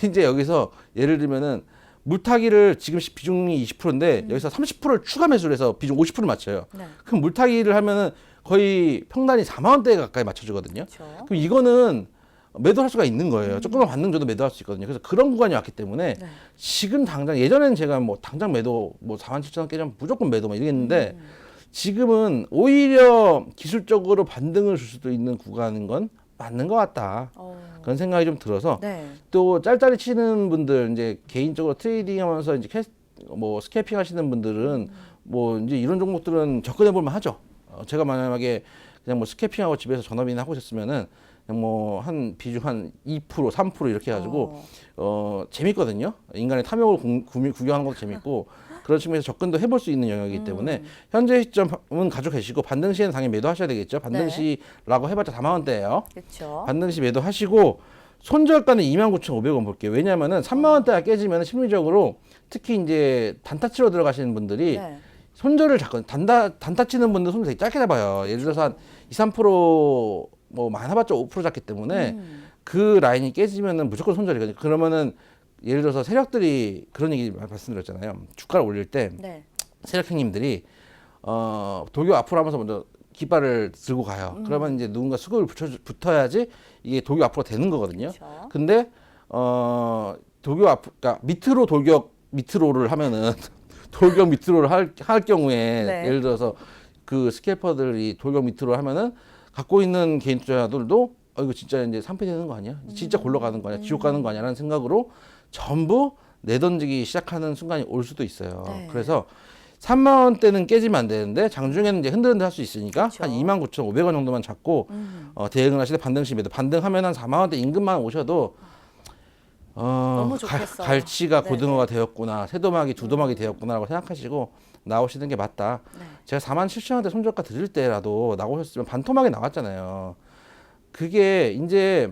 이제 여기서 예를 들면은 물타기를 지금 비중이 20%인데 여기서 30%를 추가 매수를 해서 비중 50% 맞춰요. 네. 그럼 물타기를 하면은 거의 평단이 4만 원대에 가까이 맞춰주거든요. 그렇죠. 그럼 이거는 매도할 수가 있는 거예요. 조금만 반등 줘도 매도할 수 있거든요. 그래서 그런 구간이 왔기 때문에 네. 지금 당장 예전에는 제가 뭐 당장 매도 뭐 47,000원 깨지면 무조건 매도 막 이랬는데 지금은 오히려 기술적으로 반등을 줄 수도 있는 구간인 건 맞는 것 같다. 그런 생각이 좀 들어서 네. 또 짤짤이 치는 분들 이제 개인적으로 트레이딩하면서 이제 뭐 스캐핑 하시는 분들은 뭐 이제 이런 종목들은 접근해 볼만 하죠. 제가 만약에 그냥 뭐 스캐핑하고 집에서 전업이나 하고 있었으면은 그냥 뭐 한 비중 한 2%, 3% 이렇게 해가지고 재밌거든요. 인간의 탐욕을 구경하는 것도 재밌고 그런 측면에서 접근도 해볼 수 있는 영역이기 때문에 현재 시점은 가지고 계시고 반등 시에는 당연히 매도하셔야 되겠죠. 반등 시라고 해봤자 4만 원대예요. 그렇죠. 반등 시 매도하시고 손절가는 29,500원 볼게요. 왜냐하면은 3만 원대가 깨지면 심리적으로 특히 이제 단타 치러 들어가시는 분들이 네. 손절을 잡거든요. 단타 치는 분들 손을 되게 짧게 잡아요. 예를 들어서 한 2, 3%뭐 많아봤자 5% 잡기 때문에 그 라인이 깨지면은 무조건 손절이거든요. 그러면은 예를 들어서 세력들이 그런 얘기 말씀드렸잖아요. 주가를 올릴 때 네. 세력 형님들이 도교 앞으로 하면서 먼저 깃발을 들고 가요. 그러면 이제 누군가 수급을 붙어야지 이게 도교 앞으로 되는 거거든요. 그쵸. 근데 도교 그러니까 밑으로 돌격 밑으로를 하면은 돌격 밑으로를 할 경우에 네. 예를 들어서 그 스캘퍼들이 돌격 밑으로 하면은 갖고 있는 개인 투자자들도 이거 진짜 이제 상패되는 거 아니야? 진짜 골러 가는 거 아니야? 지옥 가는 거 아니야라는 생각으로 전부 내던지기 시작하는 순간이 올 수도 있어요. 네. 그래서 3만 원대는 깨지면 안 되는데 장중에는 이제 흔들흔들 할 수 있으니까 그쵸. 한 29,500원 정도만 잡고 대응을 하시되 반등시 매도 반등하면 한 4만 원대 임금만 오셔도 너무 좋겠어요. 갈치가 네네. 고등어가 되었구나, 새도막이 두도막이 되었구나라고 생각하시고 나오시는 게 맞다. 네. 제가 47,000원대 손절가 드릴 때라도 나오셨으면 반토막이 나왔잖아요. 그게 이제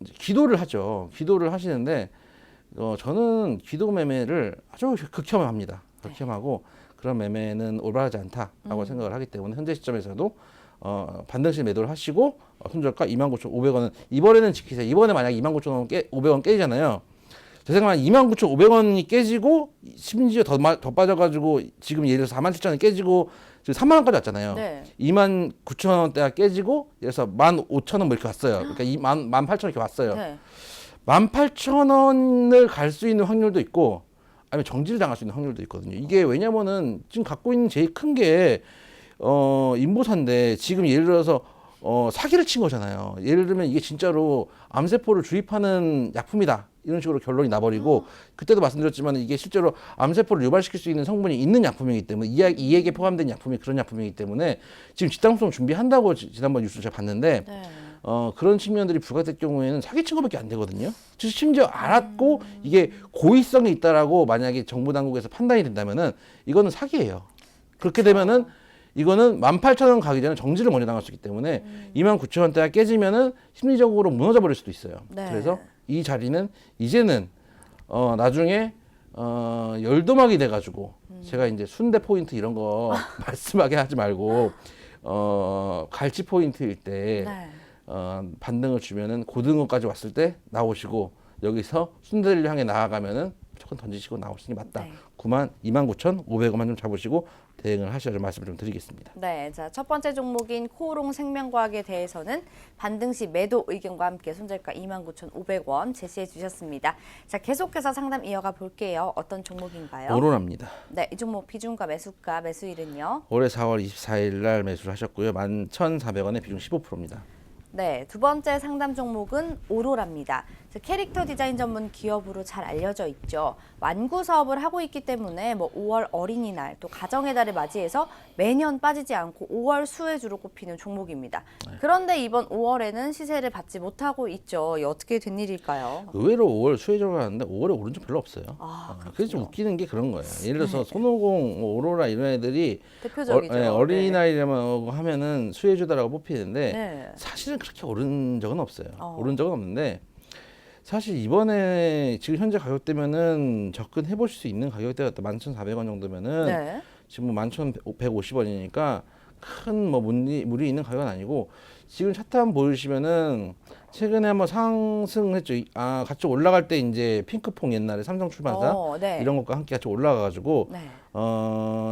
기도를 하죠. 기도를 하시는데 저는 기도 매매를 아주 극혐합니다. 극혐하고 그런 매매는 올바르지 않다라고 생각을 하기 때문에 현재 시점에서도 반등시 매도를 하시고 손절가 29,500원은 이번에는 지키세요. 이번에 만약에 29,500원 깨지잖아요. 제 생각엔 29,500원이 깨지고 심지어 더 빠져가지고 지금 예를 들어서 47,000원이 깨지고 지금 3만 원까지 왔잖아요. 네. 29,000원대가 깨지고 예를 들어서 15,000원 뭐 이렇게 왔어요. 그러니까 18,000원 이렇게 왔어요. 네. 18,000원을 갈 수 있는 확률도 있고 아니면 정지를 당할 수 있는 확률도 있거든요. 이게 왜냐면은 지금 갖고 있는 제일 큰 게 인보사인데 지금 예를 들어서 사기를 친 거잖아요. 예를 들면 이게 진짜로 암세포를 주입하는 약품이다. 이런 식으로 결론이 나버리고 그때도 말씀드렸지만 이게 실제로 암세포를 유발시킬 수 있는 성분이 있는 약품이기 때문에 이 액에 포함된 약품이 그런 약품이기 때문에 지금 집단소송 준비한다고 지난번 뉴스를 제가 봤는데 네. 그런 측면들이 부각될 경우에는 사기친 것밖에 안 되거든요. 심지어 알았고 이게 고의성이 있다라고 만약에 정부 당국에서 판단이 된다면은 이거는 사기예요. 그렇게 되면은 이거는 18,000원 가기 전에 정지를 먼저 당할 수 있기 때문에 29,000원대가 깨지면은 심리적으로 무너져 버릴 수도 있어요. 네. 그래서 이 자리는 이제는 나중에 열도막이 돼가지고 제가 이제 순대 포인트 이런 거 말씀하게 하지 말고 갈치 포인트일 때 네. 반등을 주면은 고등어까지 왔을 때 나오시고 여기서 순대를 향해 나아가면은 무조건 던지시고 나오시는 게 맞다. 네. 92,500원만 좀 잡으시고 대응을 하셔야죠. 말씀을 좀 드리겠습니다. 네, 자, 첫 번째 종목인 코오롱 생명과학에 대해서는 반등시 매도 의견과 함께 손절가 29,500원 제시해 주셨습니다. 자, 계속해서 상담 이어가 볼게요. 어떤 종목인가요? 오로라입니다. 네, 이 종목 비중과 매수가, 매수일은요? 올해 4월 24일 날 매수를 하셨고요. 11,400원에 비중 15%입니다. 네, 두 번째 상담 종목은 오로라입니다. 캐릭터 디자인 전문 기업으로 잘 알려져 있죠. 완구 사업을 하고 있기 때문에 5월 어린이날 또 가정의 달을 맞이해서 매년 빠지지 않고 5월 수혜주로 꼽히는 종목입니다. 그런데 이번 5월에는 시세를 받지 못하고 있죠. 이 어떻게 된 일일까요? 의외로 5월 수혜주가 하는데 5월에 오른 적 별로 없어요. 그게 좀 그렇군요. 웃기는 게 그런 거예요. 예를 들어서 손오공, 오로라 이런 애들이 대표적이죠. 어린이날이라고 하면은 수혜주다라고 뽑히는데 네. 사실은 그렇게 오른 적은 없어요. 오른 적은 없는데 사실 이번에 지금 현재 가격대면은 접근해 보실 수 있는 가격대가 11,400원 정도면은 네. 지금 뭐 11,150원이니까 큰 뭐 무리 있는 가격은 아니고 지금 차트 한번 보시면은 최근에 한번 상승했죠. 같이 올라갈 때 이제 핑크퐁 옛날에 삼성출판사 네. 이런 것과 함께 같이 올라가가지고 네.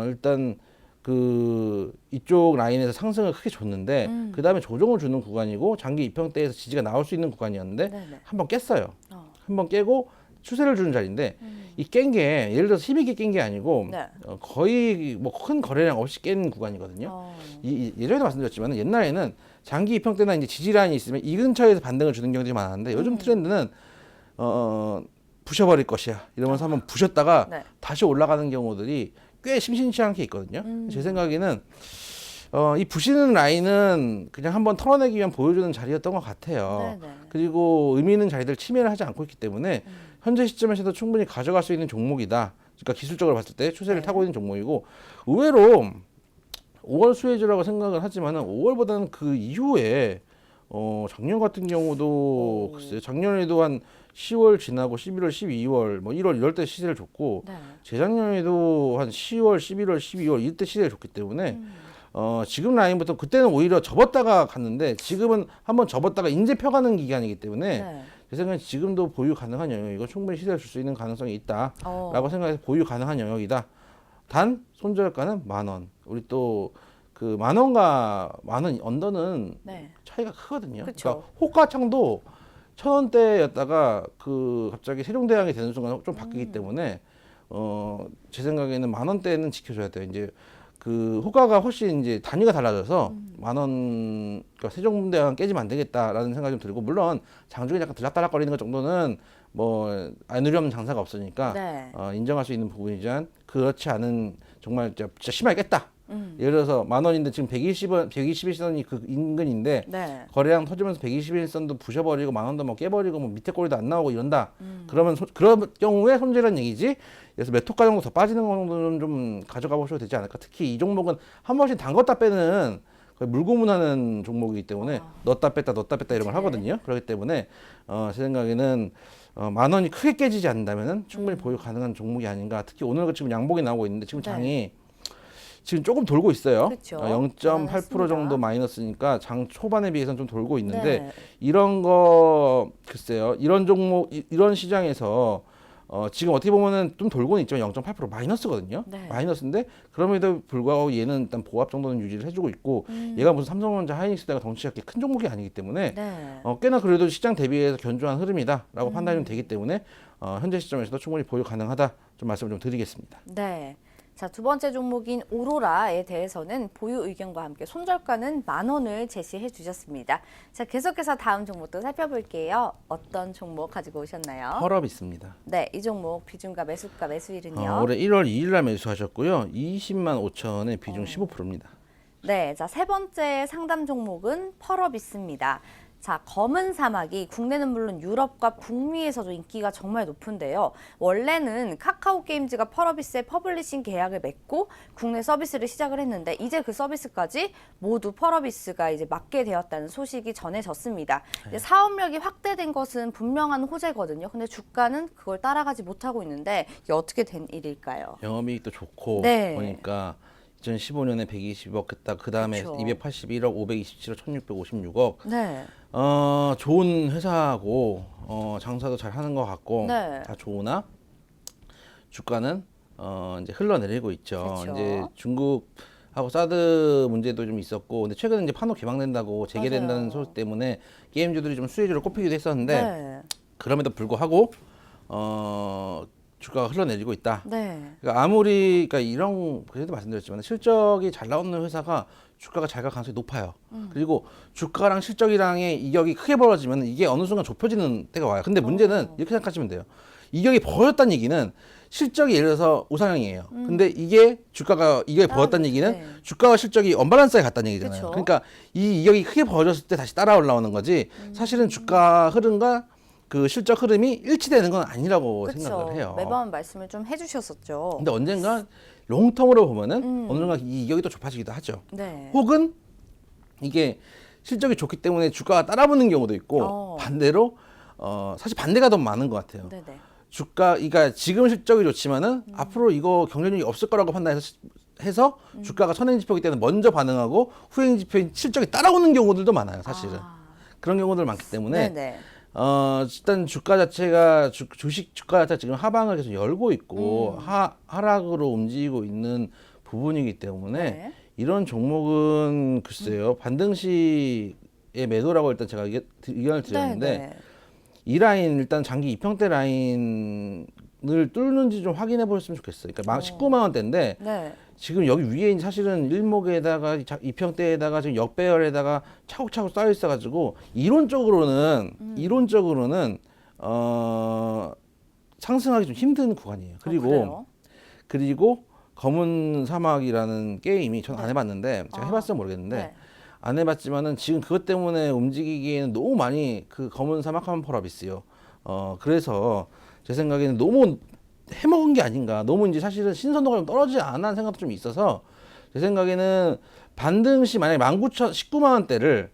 일단 그 이쪽 라인에서 상승을 크게 줬는데 그 다음에 조정을 주는 구간이고 장기 입형대에서 지지가 나올 수 있는 구간이었는데 네네. 한번 깼어요. 어. 한번 깨고 추세를 주는 자리인데 이 깬 게 예를 들어서 힘있게 깬 게 아니고 네. 거의 뭐 큰 거래량 없이 깬 구간이거든요. 예전에도 말씀드렸지만 옛날에는 장기 입형 때나 이제 지지 라인이 있으면 이 근처에서 반등을 주는 경우들이 많았는데 요즘 트렌드는 부셔버릴 것이야 이러면서 한번 부셨다가 네. 다시 올라가는 경우들이 꽤 심심치 않게 있거든요. 제 생각에는 이 부시는 라인은 그냥 한번 털어내기 위한 보여주는 자리였던 것 같아요. 네네. 그리고 의미 있는 자리들 침해를 하지 않고 있기 때문에 현재 시점에서도 충분히 가져갈 수 있는 종목이다. 그러니까 기술적으로 봤을 때 추세를 타고 있는 종목이고 의외로 5월 수혜주라고 생각을 하지만은 5월보다는 그 이후에 작년 같은 경우도 글쎄요. 작년에도 한 10월 지나고 11월, 12월, 뭐 1월 이럴 때 시세를 줬고 네. 재작년에도 한 10월, 11월, 12월 이때 시세를 줬기 때문에 지금 라인부터 그때는 오히려 접었다가 갔는데 지금은 한번 접었다가 이제 펴가는 기간이기 때문에 네. 제 생각엔 지금도 보유 가능한 영역이고 충분히 시세를 줄 수 있는 가능성이 있다라고 생각해서 보유 가능한 영역이다. 단 손절가는 10,000원. 우리 또 그 10,000원과 10,000원 언더는 네. 차이가 크거든요. 그쵸. 그러니까 호가창도 1,000원대였다가 그 갑자기 세종대왕이 되는 순간 좀 바뀌기 때문에 제 생각에는 10,000원대는 지켜줘야 돼요. 이제 그 호가가 훨씬 이제 단위가 달라져서 10,000원, 그러니까 세종대왕 깨지면 안 되겠다라는 생각이 좀 들고, 물론 장중에 약간 들락달락거리는 것 정도는 뭐 안으려면 장사가 없으니까 네. 인정할 수 있는 부분이지만, 그렇지 않은 정말 진짜 심하게 깼다. 예를 들어서 10,000원인데 지금 121선이 그 인근인데 네. 거래량 터지면서 121선도 부셔버리고 10,000원도 뭐 깨버리고 뭐 밑에 꼬리도 안 나오고 이런다. 그러면 그런 경우에 손재라는 얘기지. 그래서 몇 토가 정도 더 빠지는 거 정도는 좀 가져가 보셔도 되지 않을까. 특히 이 종목은 한 번씩 담궜다 빼는 거의 물고문하는 종목이기 때문에 넣었다 뺐다 이런 걸 하거든요. 그렇기 때문에 제 생각에는 10,000원이 크게 깨지지 않는다면은 충분히 보유 가능한 종목이 아닌가. 특히 오늘 지금 양봉이 나오고 있는데 지금 네. 장이 지금 조금 돌고 있어요. 그렇죠. 0.8% 정도 마이너스니까 장 초반에 비해서는 좀 돌고 있는데, 네. 이런 거 글쎄요. 이런 종목 이런 시장에서 지금 어떻게 보면은 좀 돌고는 있지만 0.8% 마이너스거든요. 네. 마이너스인데 그럼에도 불구하고 얘는 일단 보합 정도는 유지를 해주고 있고, 얘가 무슨 삼성전자, 하이닉스다가 덩치가 그렇게 큰 종목이 아니기 때문에 네. 꽤나 그래도 시장 대비해서 견조한 흐름이다라고 판단이 되기 때문에 현재 시점에서도 충분히 보유 가능하다, 좀 말씀을 좀 드리겠습니다. 네. 자, 두 번째 종목인 오로라에 대해서는 보유 의견과 함께 손절가는 10,000원을 제시해 주셨습니다. 자, 계속해서 다음 종목도 살펴볼게요. 어떤 종목 가지고 오셨나요? 펄업 있습니다. 네, 이 종목 비중과 매수가 매수일은요? 올해 1월 2일 날 매수하셨고요. 20만 5천원에 비중 15%입니다. 네, 자, 세 번째 상담 종목은 펄업 있습니다. 자, 검은 사막이 국내는 물론 유럽과 북미에서도 인기가 정말 높은데요. 원래는 카카오 게임즈가 펄어비스의 퍼블리싱 계약을 맺고 국내 서비스를 시작을 했는데, 이제 그 서비스까지 모두 펄어비스가 이제 맡게 되었다는 소식이 전해졌습니다. 이제 사업력이 확대된 것은 분명한 호재거든요. 근데 주가는 그걸 따라가지 못하고 있는데, 이게 어떻게 된 일일까요? 영업이익도 좋고 네. 보니까 2015년에 120억 했다. 그 다음에 그쵸. 281억, 527억, 1656억. 네. 좋은 회사하고 장사도 잘 하는 것 같고 네. 다 좋으나 주가는 이제 흘러내리고 있죠. 그쵸. 이제 중국하고 사드 문제도 좀 있었고, 근데 최근에 이제 판호 개방된다고 재개된다는 맞아요. 소식 때문에 게임주들이 좀 수혜주를 꼽히기도 했었는데, 네. 그럼에도 불구하고 주가가 흘러내리고 있다. 네. 그러니까 아무리, 그러니까 이런, 그래도 말씀드렸지만 실적이 잘 나오는 회사가 주가가 잘 갈 가능성이 높아요. 그리고 주가랑 실적이랑의 이격이 크게 벌어지면 이게 어느 순간 좁혀지는 때가 와요. 근데 문제는 이렇게 생각하시면 돼요. 이격이 벌어졌다는 얘기는 실적이 예를 들어서 우상향이에요. 근데 이게 주가가 이격이 벌어졌다는 얘기는 네. 주가와 실적이 언밸런스에 갔다는 얘기잖아요. 그쵸. 그러니까 이 이격이 크게 벌어졌을 때 다시 따라 올라오는 거지, 사실은 주가 흐름과 그 실적 흐름이 일치되는 건 아니라고 생각을 해요. 매번 말씀을 좀 해주셨었죠. 근데 언젠가 롱텀으로 보면은 어느 순간 이 이격이 또 좁아지기도 하죠. 네. 혹은 이게 실적이 좋기 때문에 주가가 따라붙는 경우도 있고, 반대로 사실 반대가 더 많은 것 같아요. 네네. 그러니까 지금 실적이 좋지만은 앞으로 이거 경쟁력이 없을 거라고 판단해서 주가가 선행지표이기 때문에 먼저 반응하고 후행지표인 실적이 따라오는 경우들도 많아요, 사실은. 그런 경우들 많기 때문에 네네. 일단 주가 자체가 주식 주가 자체가 지금 하방을 계속 열고 있고 하락으로 움직이고 있는 부분이기 때문에 네. 이런 종목은 글쎄요, 반등시의 매도라고 일단 제가 의견을 드렸는데, 네네. 이 라인 일단 장기 2평대 라인을 뚫는지 좀 확인해 보셨으면 좋겠어요. 그러니까 19만 원대인데 네. 지금 여기 위에 사실은 일목에다가 2평대에다가 지금 역배열에다가 차곡차곡 쌓여 있어가지고 이론적으로는 상승하기 좀 힘든 구간이에요. 그래요? 그리고 검은 사막이라는 게임이 전 안 해봤는데, 제가 해봤으면 모르겠는데 네. 안 해봤지만은 지금 그것 때문에 움직이기에는 너무 많이 그 검은 사막하면 펄어비스요. 그래서 제 생각에는 너무 해먹은 게 아닌가. 너무 이제 사실은 신선도가 좀 떨어지지 않은 생각도 좀 있어서, 제 생각에는 반등시 만약에 19만 원대를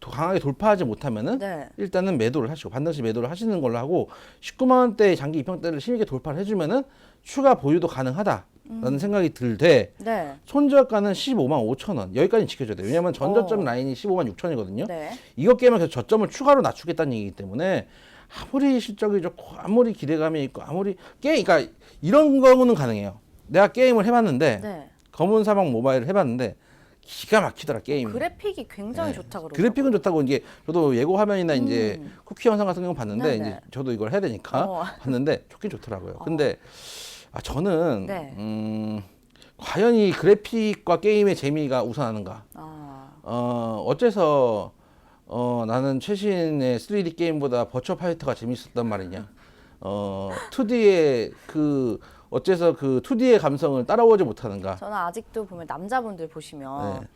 강하게 돌파하지 못하면은 네. 일단은 매도를 하시고 반등시 매도를 하시는 걸로 하고, 19만 원대 장기 2평대를 힘있게 돌파를 해주면은 추가 보유도 가능하다라는 생각이 들되, 네. 손절가는 15만 5천 원 여기까지 지켜줘야 돼요. 왜냐하면 전저점 라인이 15만 6천이거든요. 네. 이것 깨면 계속 저점을 추가로 낮추겠다는 얘기이기 때문에 아무리 실적이 좋고 아무리 기대감이 있고 아무리 그러니까 이런 거는 가능해요. 내가 게임을 해봤는데 네. 검은 사막 모바일을 해봤는데 기가 막히더라 게임이. 그래픽이 굉장히 좋다 그러고. 그래픽은 좋다고 이제 저도 예고 화면이나 이제 쿠키 영상 같은 경우 봤는데, 네네. 이제 저도 이걸 해야 되니까 봤는데 좋긴 좋더라고요. 근데 저는 네. 과연 이 그래픽과 게임의 재미가 우선하는가? 어째서 나는 최신의 3D 게임보다 버추어 파이터가 재밌었단 말이냐? 2D의 어째서 그 2D의 감성을 따라오지 못하는가? 저는 아직도 보면 남자분들 보시면 네.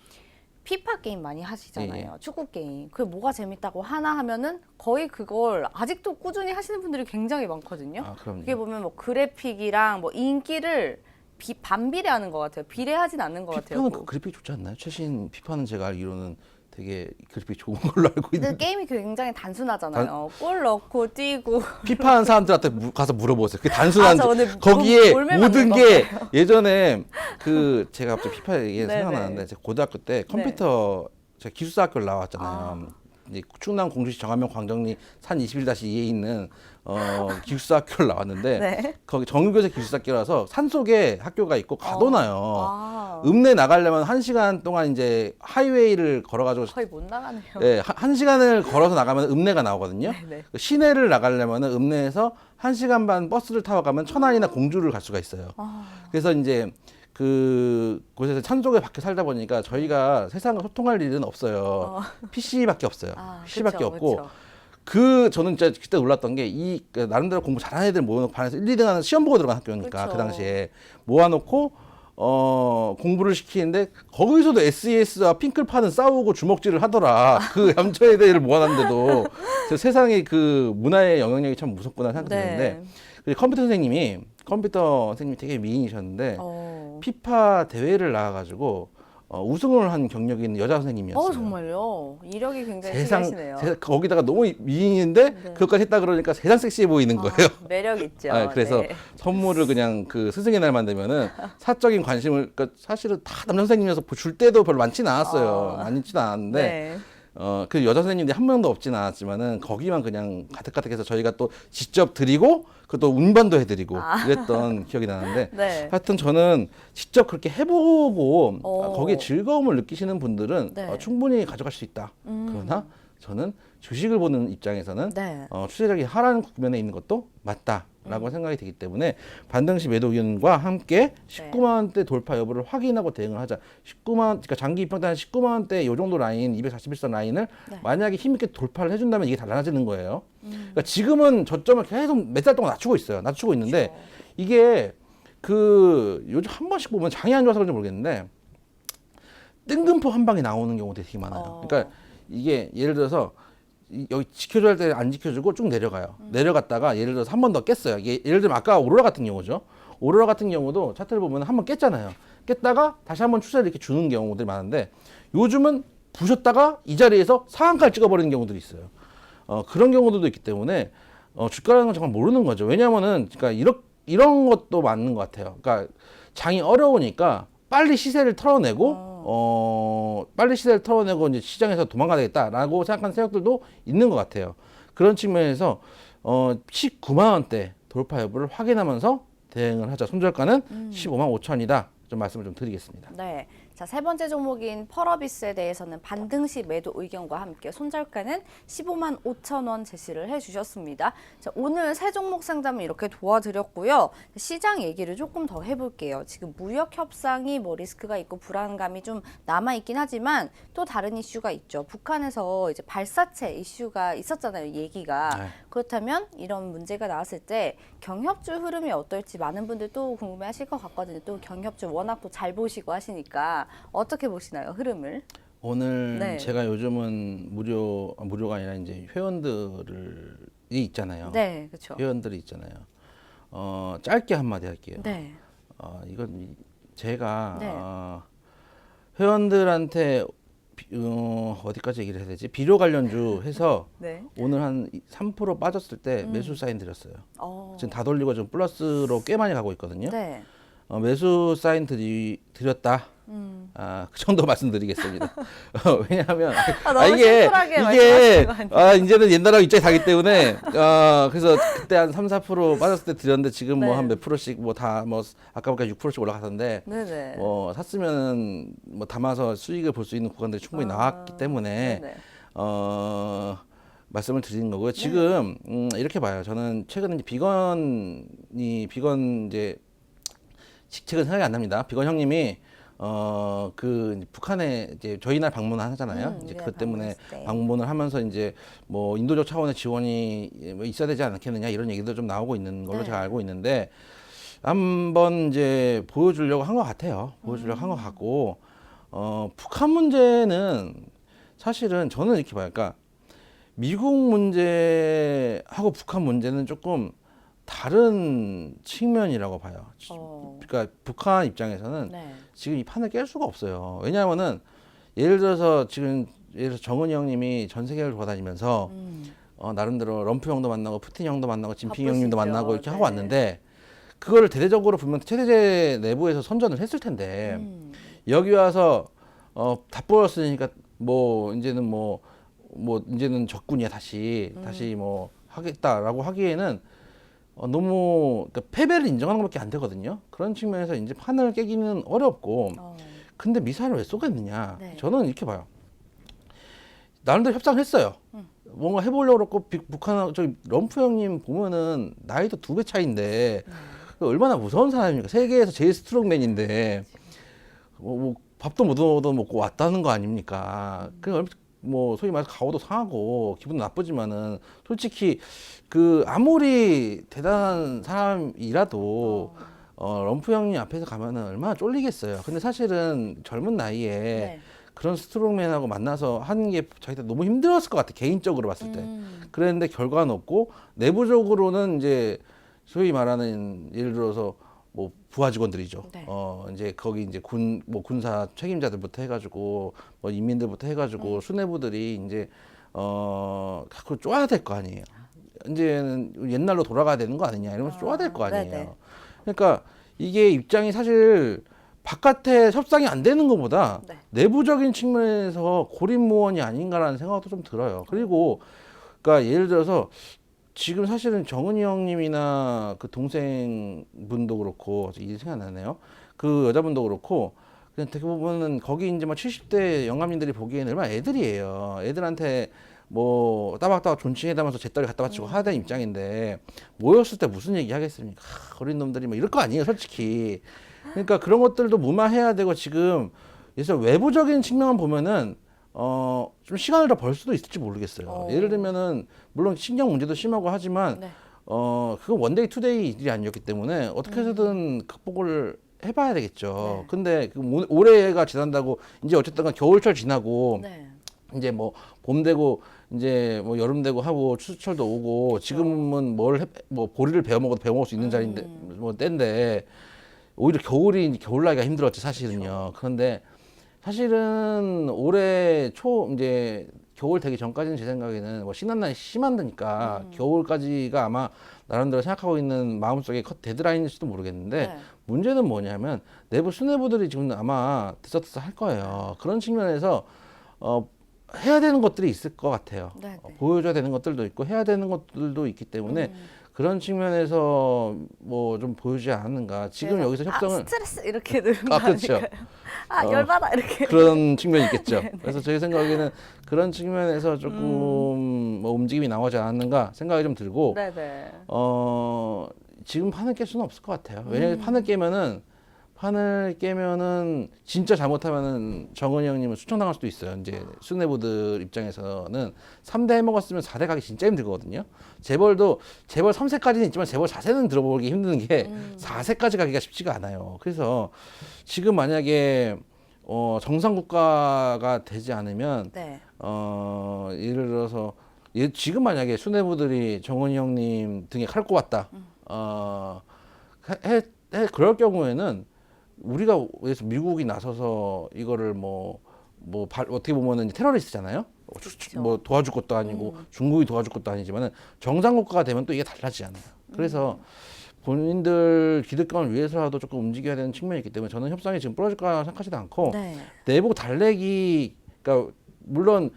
피파 게임 많이 하시잖아요. 예, 예. 축구 게임. 그게 뭐가 재밌다고 하나 하면은 거의 그걸 아직도 꾸준히 하시는 분들이 굉장히 많거든요. 아, 그럼요. 그게 보면 뭐 그래픽이랑 뭐 인기를 반비례하는 것 같아요. 비례하진 않는 것 같아요. 피파는 그 그래픽 좋지 않나요? 최신 피파는 제가 알기로는 되게 그래픽 좋은 걸로 알고 근데 있는데. 게임이 굉장히 단순하잖아요. 골 넣고 뛰고. 피파하는 사람들한테 가서 물어보세요. 그게 단순한 저 오늘 거기에 몰매 모든 맞는 게 예전에 제가 갑자기 피파 얘기 네네. 생각나는데 제가 고등학교 때 컴퓨터 제가 기숙사 학교를 나왔잖아요. 이제 충남 공주시 정안면 광정리 산 21-2에 있는 기숙사 학교를 나왔는데 네. 거기 정규제 기숙사 학교라서 산속에 학교가 있고 가도나요. 아, 읍내 나가려면 1시간 동안 이제 하이웨이를 걸어가지고 거의 못 나가네요. 네, 1시간을 걸어서 나가면 읍내가 나오거든요. 네네. 시내를 나가려면 읍내에서 1시간 반 버스를 타고 가면 천안이나 공주를 갈 수가 있어요. 그래서 이제 그곳에서 산속에 밖에 살다 보니까 저희가 세상과 소통할 일은 없어요. PC밖에 없어요. PC밖에 그쵸, 없고 그쵸. 저는 진짜 그때 놀랐던 게 나름대로 공부 잘하는 애들 모아놓고 반에서 1, 2등 하는 시험 보고 들어간 학교니까 그쵸. 그 당시에 모아놓고 공부를 시키는데 거기서도 SES와 핑클파는 싸우고 주먹질을 하더라. 그 얌체 애들을 모아놨는데도 세상의 그 문화의 영향력이 참 무섭구나 생각했는데 컴퓨터 선생님이 되게 미인이셨는데 피파 대회를 나와가지고 우승을 한 경력이 있는 여자 선생님이었어요. 정말요? 이력이 굉장히 특이하시네요. 거기다가 너무 미인인데 그것까지 했다 그러니까 세상 섹시해 보이는 거예요. 매력 있죠. 그래서 네. 선물을 그냥 그 스승의 날만 되면은 사적인 관심을 사실은 다 남자 선생님이어서 줄 때도 별로 많지는 않았어요. 많지는 않았는데 네. 그 여자 선생님들이 한 명도 없지는 않았지만은 거기만 그냥 가득가득해서 저희가 또 직접 드리고 그것도 운반도 해드리고 이랬던 기억이 나는데 네. 하여튼 저는 직접 그렇게 해보고 거기에 즐거움을 느끼시는 분들은 네. 충분히 가져갈 수 있다. 그러나 저는 주식을 보는 입장에서는 네. 추세력이 하라는 국면에 있는 것도 맞다라고 생각이 되기 때문에 반등시 매도 의견과 함께 19만 원대 돌파 여부를 확인하고 대응을 하자. 19만 원, 그러니까 장기 입평단 19만 원대 요 정도 라인, 241선 라인을 만약에 힘있게 돌파를 해준다면 이게 달라지는 거예요. 그러니까 지금은 저점을 계속 몇 달 동안 낮추고 있어요. 낮추고 있는데 이게 요즘 한 번씩 보면 장이 안 좋아서 그런지 모르겠는데 뜬금포 한 방에 나오는 경우도 되게 많아요. 그러니까 이게 예를 들어서 여기 지켜줘야 할 때 안 지켜주고 쭉 내려가요. 내려갔다가 예를 들어서 한 번 더 깼어요. 예를 들면 아까 오로라 같은 경우죠. 오로라 같은 경우도 차트를 보면 한 번 깼잖아요. 깼다가 다시 한번 추세를 이렇게 주는 경우들이 많은데 요즘은 부셨다가 이 자리에서 상한가를 찍어버리는 경우들이 있어요. 그런 경우들도 있기 때문에 주가라는 건 정말 모르는 거죠. 왜냐하면은 그러니까 이런 것도 맞는 것 같아요. 그러니까 장이 어려우니까 빨리 시세를 털어내고 이제 시장에서 도망가야 되겠다라고 생각하는 세력들도 있는 것 같아요. 그런 측면에서 19만 원대 돌파 여부를 확인하면서 대응을 하자. 손절가는 15만 5천이다. 좀 말씀을 좀 드리겠습니다. 네. 자, 세 번째 종목인 펄어비스에 대해서는 반등시 매도 의견과 함께 손절가는 15만 5천 원 제시를 해주셨습니다. 자, 오늘 세 종목 상담을 이렇게 도와드렸고요. 시장 얘기를 조금 더 해볼게요. 지금 무역 협상이 뭐 리스크가 있고 불안감이 좀 남아있긴 하지만 또 다른 이슈가 있죠. 북한에서 이제 발사체 이슈가 있었잖아요. 얘기가. 네. 그렇다면 이런 문제가 나왔을 때 경협주 흐름이 어떨지 많은 분들 또 궁금해하실 것 같거든요. 또 경협주 워낙 또 잘 보시고 하시니까 어떻게 보시나요, 흐름을? 오늘 제가 요즘은 무료가 아니라 이제 회원들이 있잖아요. 네, 그렇죠. 회원들이 있잖아요. 짧게 한마디 할게요. 네. 이건 제가 네. 회원들한테 어디까지 얘기를 해야 되지? 비료 관련주 해서 네. 오늘 한 3% 빠졌을 때 매수 사인 드렸어요. 지금 다 돌리고 좀 플러스로 꽤 많이 가고 있거든요. 네. 매수 사인 드렸다. 그 정도 말씀드리겠습니다. 왜냐하면 너무 심플하게 이게 말씀하시는 거 이제는 옛날하고 입장이 다르기 때문에 그래서 그때 한 3-4% 빠졌을 때 드렸는데 지금 뭐 한 몇 프로씩 아까 보니까 6%씩 올라갔는데 네네. 샀으면 담아서 수익을 볼 수 있는 구간들이 충분히 나왔기 때문에 네네. 말씀을 드리는 거고요. 지금 이렇게 봐요. 저는 최근에 비건 이제 직책은 생각이 안 납니다. 비건 형님이 그 북한에 이제 저희 날 방문을 하잖아요. 이제 그것 때문에 방문을 하면서 이제 뭐 인도적 차원의 지원이 뭐 있어야 되지 않겠느냐 이런 얘기도 좀 나오고 있는 걸로 제가 알고 있는데 한번 이제 보여주려고 한 것 같아요. 보여주려고 한 것 같고 북한 문제는 사실은 저는 이렇게 봐요. 그러니까 미국 문제하고 북한 문제는 조금 다른 측면이라고 봐요. 그러니까 북한 입장에서는 네. 지금 이 판을 깰 수가 없어요. 왜냐하면은 예를 들어서 지금 예를 들어서 정은이 형님이 전 세계를 돌아다니면서 나름대로 럼프 형도 만나고 푸틴 형도 만나고 진핑 형님도 바쁘시죠. 만나고 이렇게 네. 하고 왔는데 그거를 대대적으로 분명 체제제 내부에서 선전을 했을 텐데 여기 와서 다 부었으니까 뭐 이제는 뭐 이제는 적군이야 다시 뭐 하겠다라고 하기에는 너무 그러니까 패배를 인정하는 것밖에 안 되거든요. 그런 측면에서 이제 판을 깨기는 어렵고 근데 미사일을 왜 쏘겠느냐? 네. 저는 이렇게 봐요. 나름대로 협상했어요. 뭔가 해보려고 그렇고 북한 저기 럼프 형님 보면은 나이도 2배 차이인데 얼마나 무서운 사람입니까? 세계에서 제일 스트롱맨인데 뭐 밥도 못 얻어 먹고 왔다는 거 아닙니까? 그 뭐 소위 말해서 가오도 상하고 기분 나쁘지만은 솔직히 그 아무리 대단한 사람이라도 럼프 형님 앞에서 가면은 얼마나 쫄리겠어요. 근데 사실은 젊은 나이에 네. 그런 스트롱맨하고 만나서 하는 게 자기들 너무 힘들었을 것 같아 개인적으로 봤을 때. 그랬는데 결과는 없고 내부적으로는 이제 소위 말하는 예를 들어서 뭐 부하 직원들이죠. 네. 이제 거기 이제 뭐 군사 책임자들부터 해가지고 뭐 인민들부터 해가지고 수뇌부들이 이제 그걸 쪼아야 될 거 아니에요. 이제는 옛날로 돌아가야 되는 거 아니냐 이러면서 쪼아야 될 거 아니에요. 네네. 그러니까 이게 입장이 사실 바깥에 협상이 안 되는 것보다 네. 내부적인 내부적인 측면에서 고립무원이 아닌가라는 생각도 좀 들어요. 그리고 그러니까 예를 들어서 지금 사실은 정은이 형님이나 그 동생분도 그렇고 이 생각나네요. 그 여자분도 그렇고 그냥 되게 보면은 거기 이제 막 70대 영감님들이 보기에는 얼마나 애들이에요. 애들한테 뭐 따박따박 존칭해다면서 제떨이 갖다 바치고 하야 되는 입장인데 모였을 때 무슨 얘기 하겠습니까? 어린 놈들이 뭐 이럴 거 아니에요, 솔직히. 그러니까 그런 것들도 무마해야 되고 지금 그래서 외부적인 측면만 보면은 좀 시간을 더 벌 수도 있을지 모르겠어요. 예를 들면은 물론 신경 문제도 심하고 하지만 네. 그건 원데이 투데이 일이 아니었기 때문에 어떻게 해서든 극복을 해봐야 되겠죠. 네. 근데 올해가 지난다고 이제 어쨌든 겨울철 지나고 네. 이제 뭐 봄 되고 이제 뭐 여름 되고 하고 추수철도 오고 지금은 뭐 보리를 베어 먹어도 베어 먹을 수 있는 자리인데 뭐 때인데 오히려 겨울이 이제 겨울 나기가 힘들었지 사실은요. 그런데 사실은 올해 초 이제 겨울 되기 전까지는 제 생각에는 뭐 신한난이 심한다니까 겨울까지가 아마 나름대로 생각하고 있는 마음속에 컷 데드라인일지도 모르겠는데 네. 문제는 뭐냐면 내부 수뇌부들이 지금 아마 드서드서 할 거예요. 그런 측면에서 해야 되는 것들이 있을 것 같아요. 네, 네. 보여줘야 되는 것들도 있고 해야 되는 것들도 있기 때문에 그런 측면에서 뭐 좀 보여주지 않았는가. 지금 그래서, 여기서 협상을 스트레스 이렇게 누른 거 그렇죠. 아닐까요? 열받아 이렇게. 그런 측면이 있겠죠. 그래서 제 생각에는 그런 측면에서 조금 뭐 움직임이 나오지 않았는가 생각이 좀 들고 네네. 지금 판을 깰 수는 없을 것 같아요. 왜냐하면 판을 깨면은 진짜 잘못하면은 정은이 형님은 수청당할 수도 있어요. 이제 수뇌부들 입장에서는 3대 해먹었으면 4대 가기 진짜 힘들거든요. 재벌 3세까지는 있지만 재벌 4세는 들어보기 힘든 게 4세까지 가기가 쉽지가 않아요. 그래서 지금 만약에 정상 국가가 되지 않으면 네. 예를 들어서 지금 만약에 수뇌부들이 정은이 형님 등에 칼 꼽았다. 그럴 경우에는 우리가 그래서 미국이 나서서 이거를 어떻게 보면은 테러리스트잖아요. 그렇죠. 뭐 도와줄 것도 아니고 중국이 도와줄 것도 아니지만은 정상 국가가 되면 또 이게 달라지잖아요. 그래서 본인들 기득권을 위해서라도 조금 움직여야 되는 측면이 있기 때문에 저는 협상이 지금 부러질 거라 생각하지도 않고 네. 내부 달래기 그러니까 물론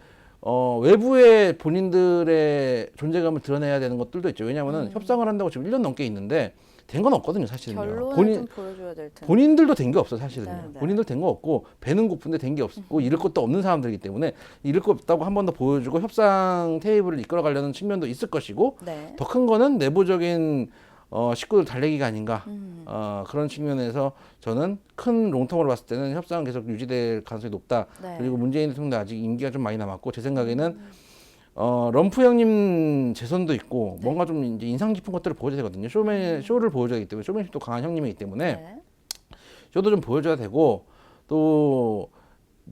외부의 본인들의 존재감을 드러내야 되는 것들도 있죠. 왜냐하면은 협상을 한다고 지금 1년 넘게 있는데 된 건 없거든요, 사실은요. 결론을 좀 보여줘야 될 텐데. 본인들도 된 게 없어, 사실은요. 네, 네. 본인들 된 거 없고 배는 고픈데 된 게 없고 잃을 것도 없는 사람들이기 때문에 잃을 거 없다고 한 번 더 보여주고 협상 테이블을 이끌어가려는 측면도 있을 것이고 네. 더 큰 거는 내부적인 식구들 달래기가 아닌가 그런 측면에서 저는 큰 롱텀으로 봤을 때는 협상은 계속 유지될 가능성이 높다. 네. 그리고 문재인 대통령도 아직 임기가 좀 많이 남았고 제 생각에는 럼프 형님 재선도 있고 뭔가 좀 이제 인상 깊은 것들을 보여줘야 되거든요. 쇼를 보여줘야 되기 때문에 쇼맨십도 강한 형님이기 때문에 네. 쇼도 좀 보여줘야 되고 또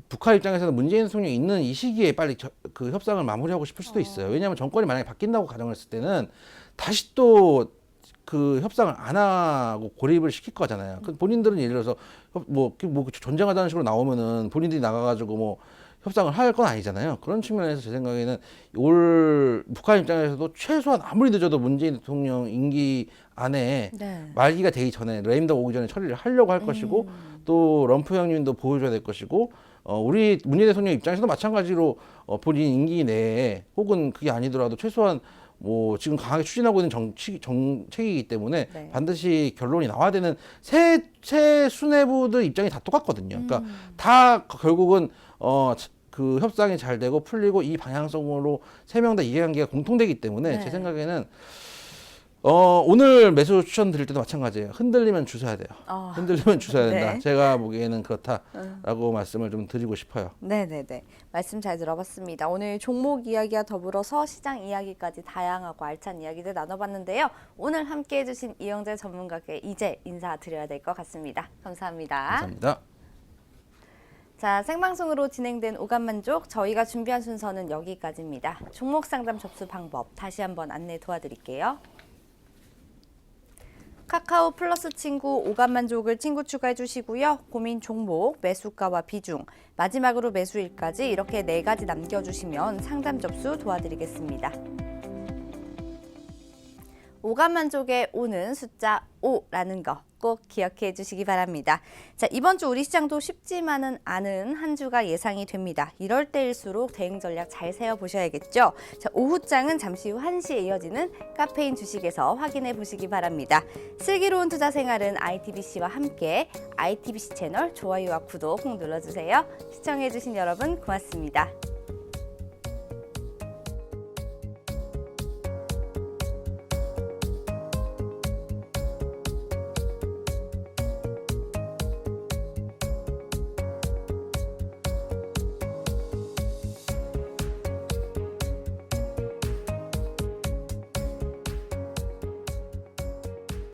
북한 입장에서는 문재인 대통령이 있는 이 시기에 빨리 그 협상을 마무리하고 싶을 수도 있어요. 왜냐하면 정권이 만약에 바뀐다고 가정을 했을 때는 다시 또 그 협상을 안 하고 고립을 시킬 거잖아요. 그 본인들은 예를 들어서 뭐 전쟁하자는 식으로 나오면은 본인들이 나가가지고 뭐 협상을 할 건 아니잖아요. 그런 측면에서 제 생각에는 올 북한 입장에서도 최소한 아무리 늦어도 문재인 대통령 임기 안에 네. 말기가 되기 전에 레임덕 오기 전에 처리를 하려고 할 것이고 또 럼프 형님도 보여줘야 될 것이고 우리 문재인 대통령 입장에서도 마찬가지로 본인 임기 내에 혹은 그게 아니더라도 최소한 뭐 지금 강하게 추진하고 있는 정책이기 때문에 네. 반드시 결론이 나와야 되는 새 수뇌부들 입장이 다 똑같거든요. 그러니까 다 결국은 그 협상이 잘 되고 풀리고 이 방향성으로 세 명 다 이해관계가 공통되기 때문에 네. 제 생각에는 오늘 매수 추천 드릴 때도 마찬가지예요. 흔들리면 주셔야 돼요. 흔들리면 주셔야 된다. 네. 제가 보기에는 그렇다라고 말씀을 좀 드리고 싶어요. 네네네. 말씀 잘 들어봤습니다. 오늘 종목 이야기와 더불어서 시장 이야기까지 다양하고 알찬 이야기들 나눠봤는데요. 오늘 함께 해주신 이영재 전문가께 이제 인사드려야 될 것 같습니다. 감사합니다. 감사합니다. 자, 생방송으로 진행된 오감만족 저희가 준비한 순서는 여기까지입니다. 종목 상담 접수 방법 다시 한번 안내 도와드릴게요. 카카오 플러스 친구 오감만족을 친구 추가해 주시고요. 고민 종목, 매수가와 비중, 마지막으로 매수일까지 이렇게 4가지 남겨주시면 상담 접수 도와드리겠습니다. 오감만족에 오는 숫자 5라는 거 꼭 기억해 주시기 바랍니다. 자, 이번 주 우리 시장도 쉽지만은 않은 한 주가 예상이 됩니다. 이럴 때일수록 대응 전략 잘 세워보셔야겠죠. 자, 오후장은 잠시 후 1시에 이어지는 카페인 주식에서 확인해 보시기 바랍니다. 슬기로운 투자 생활은 ITBC와 함께 ITBC 채널 좋아요와 구독 꼭 눌러주세요. 시청해 주신 여러분 고맙습니다.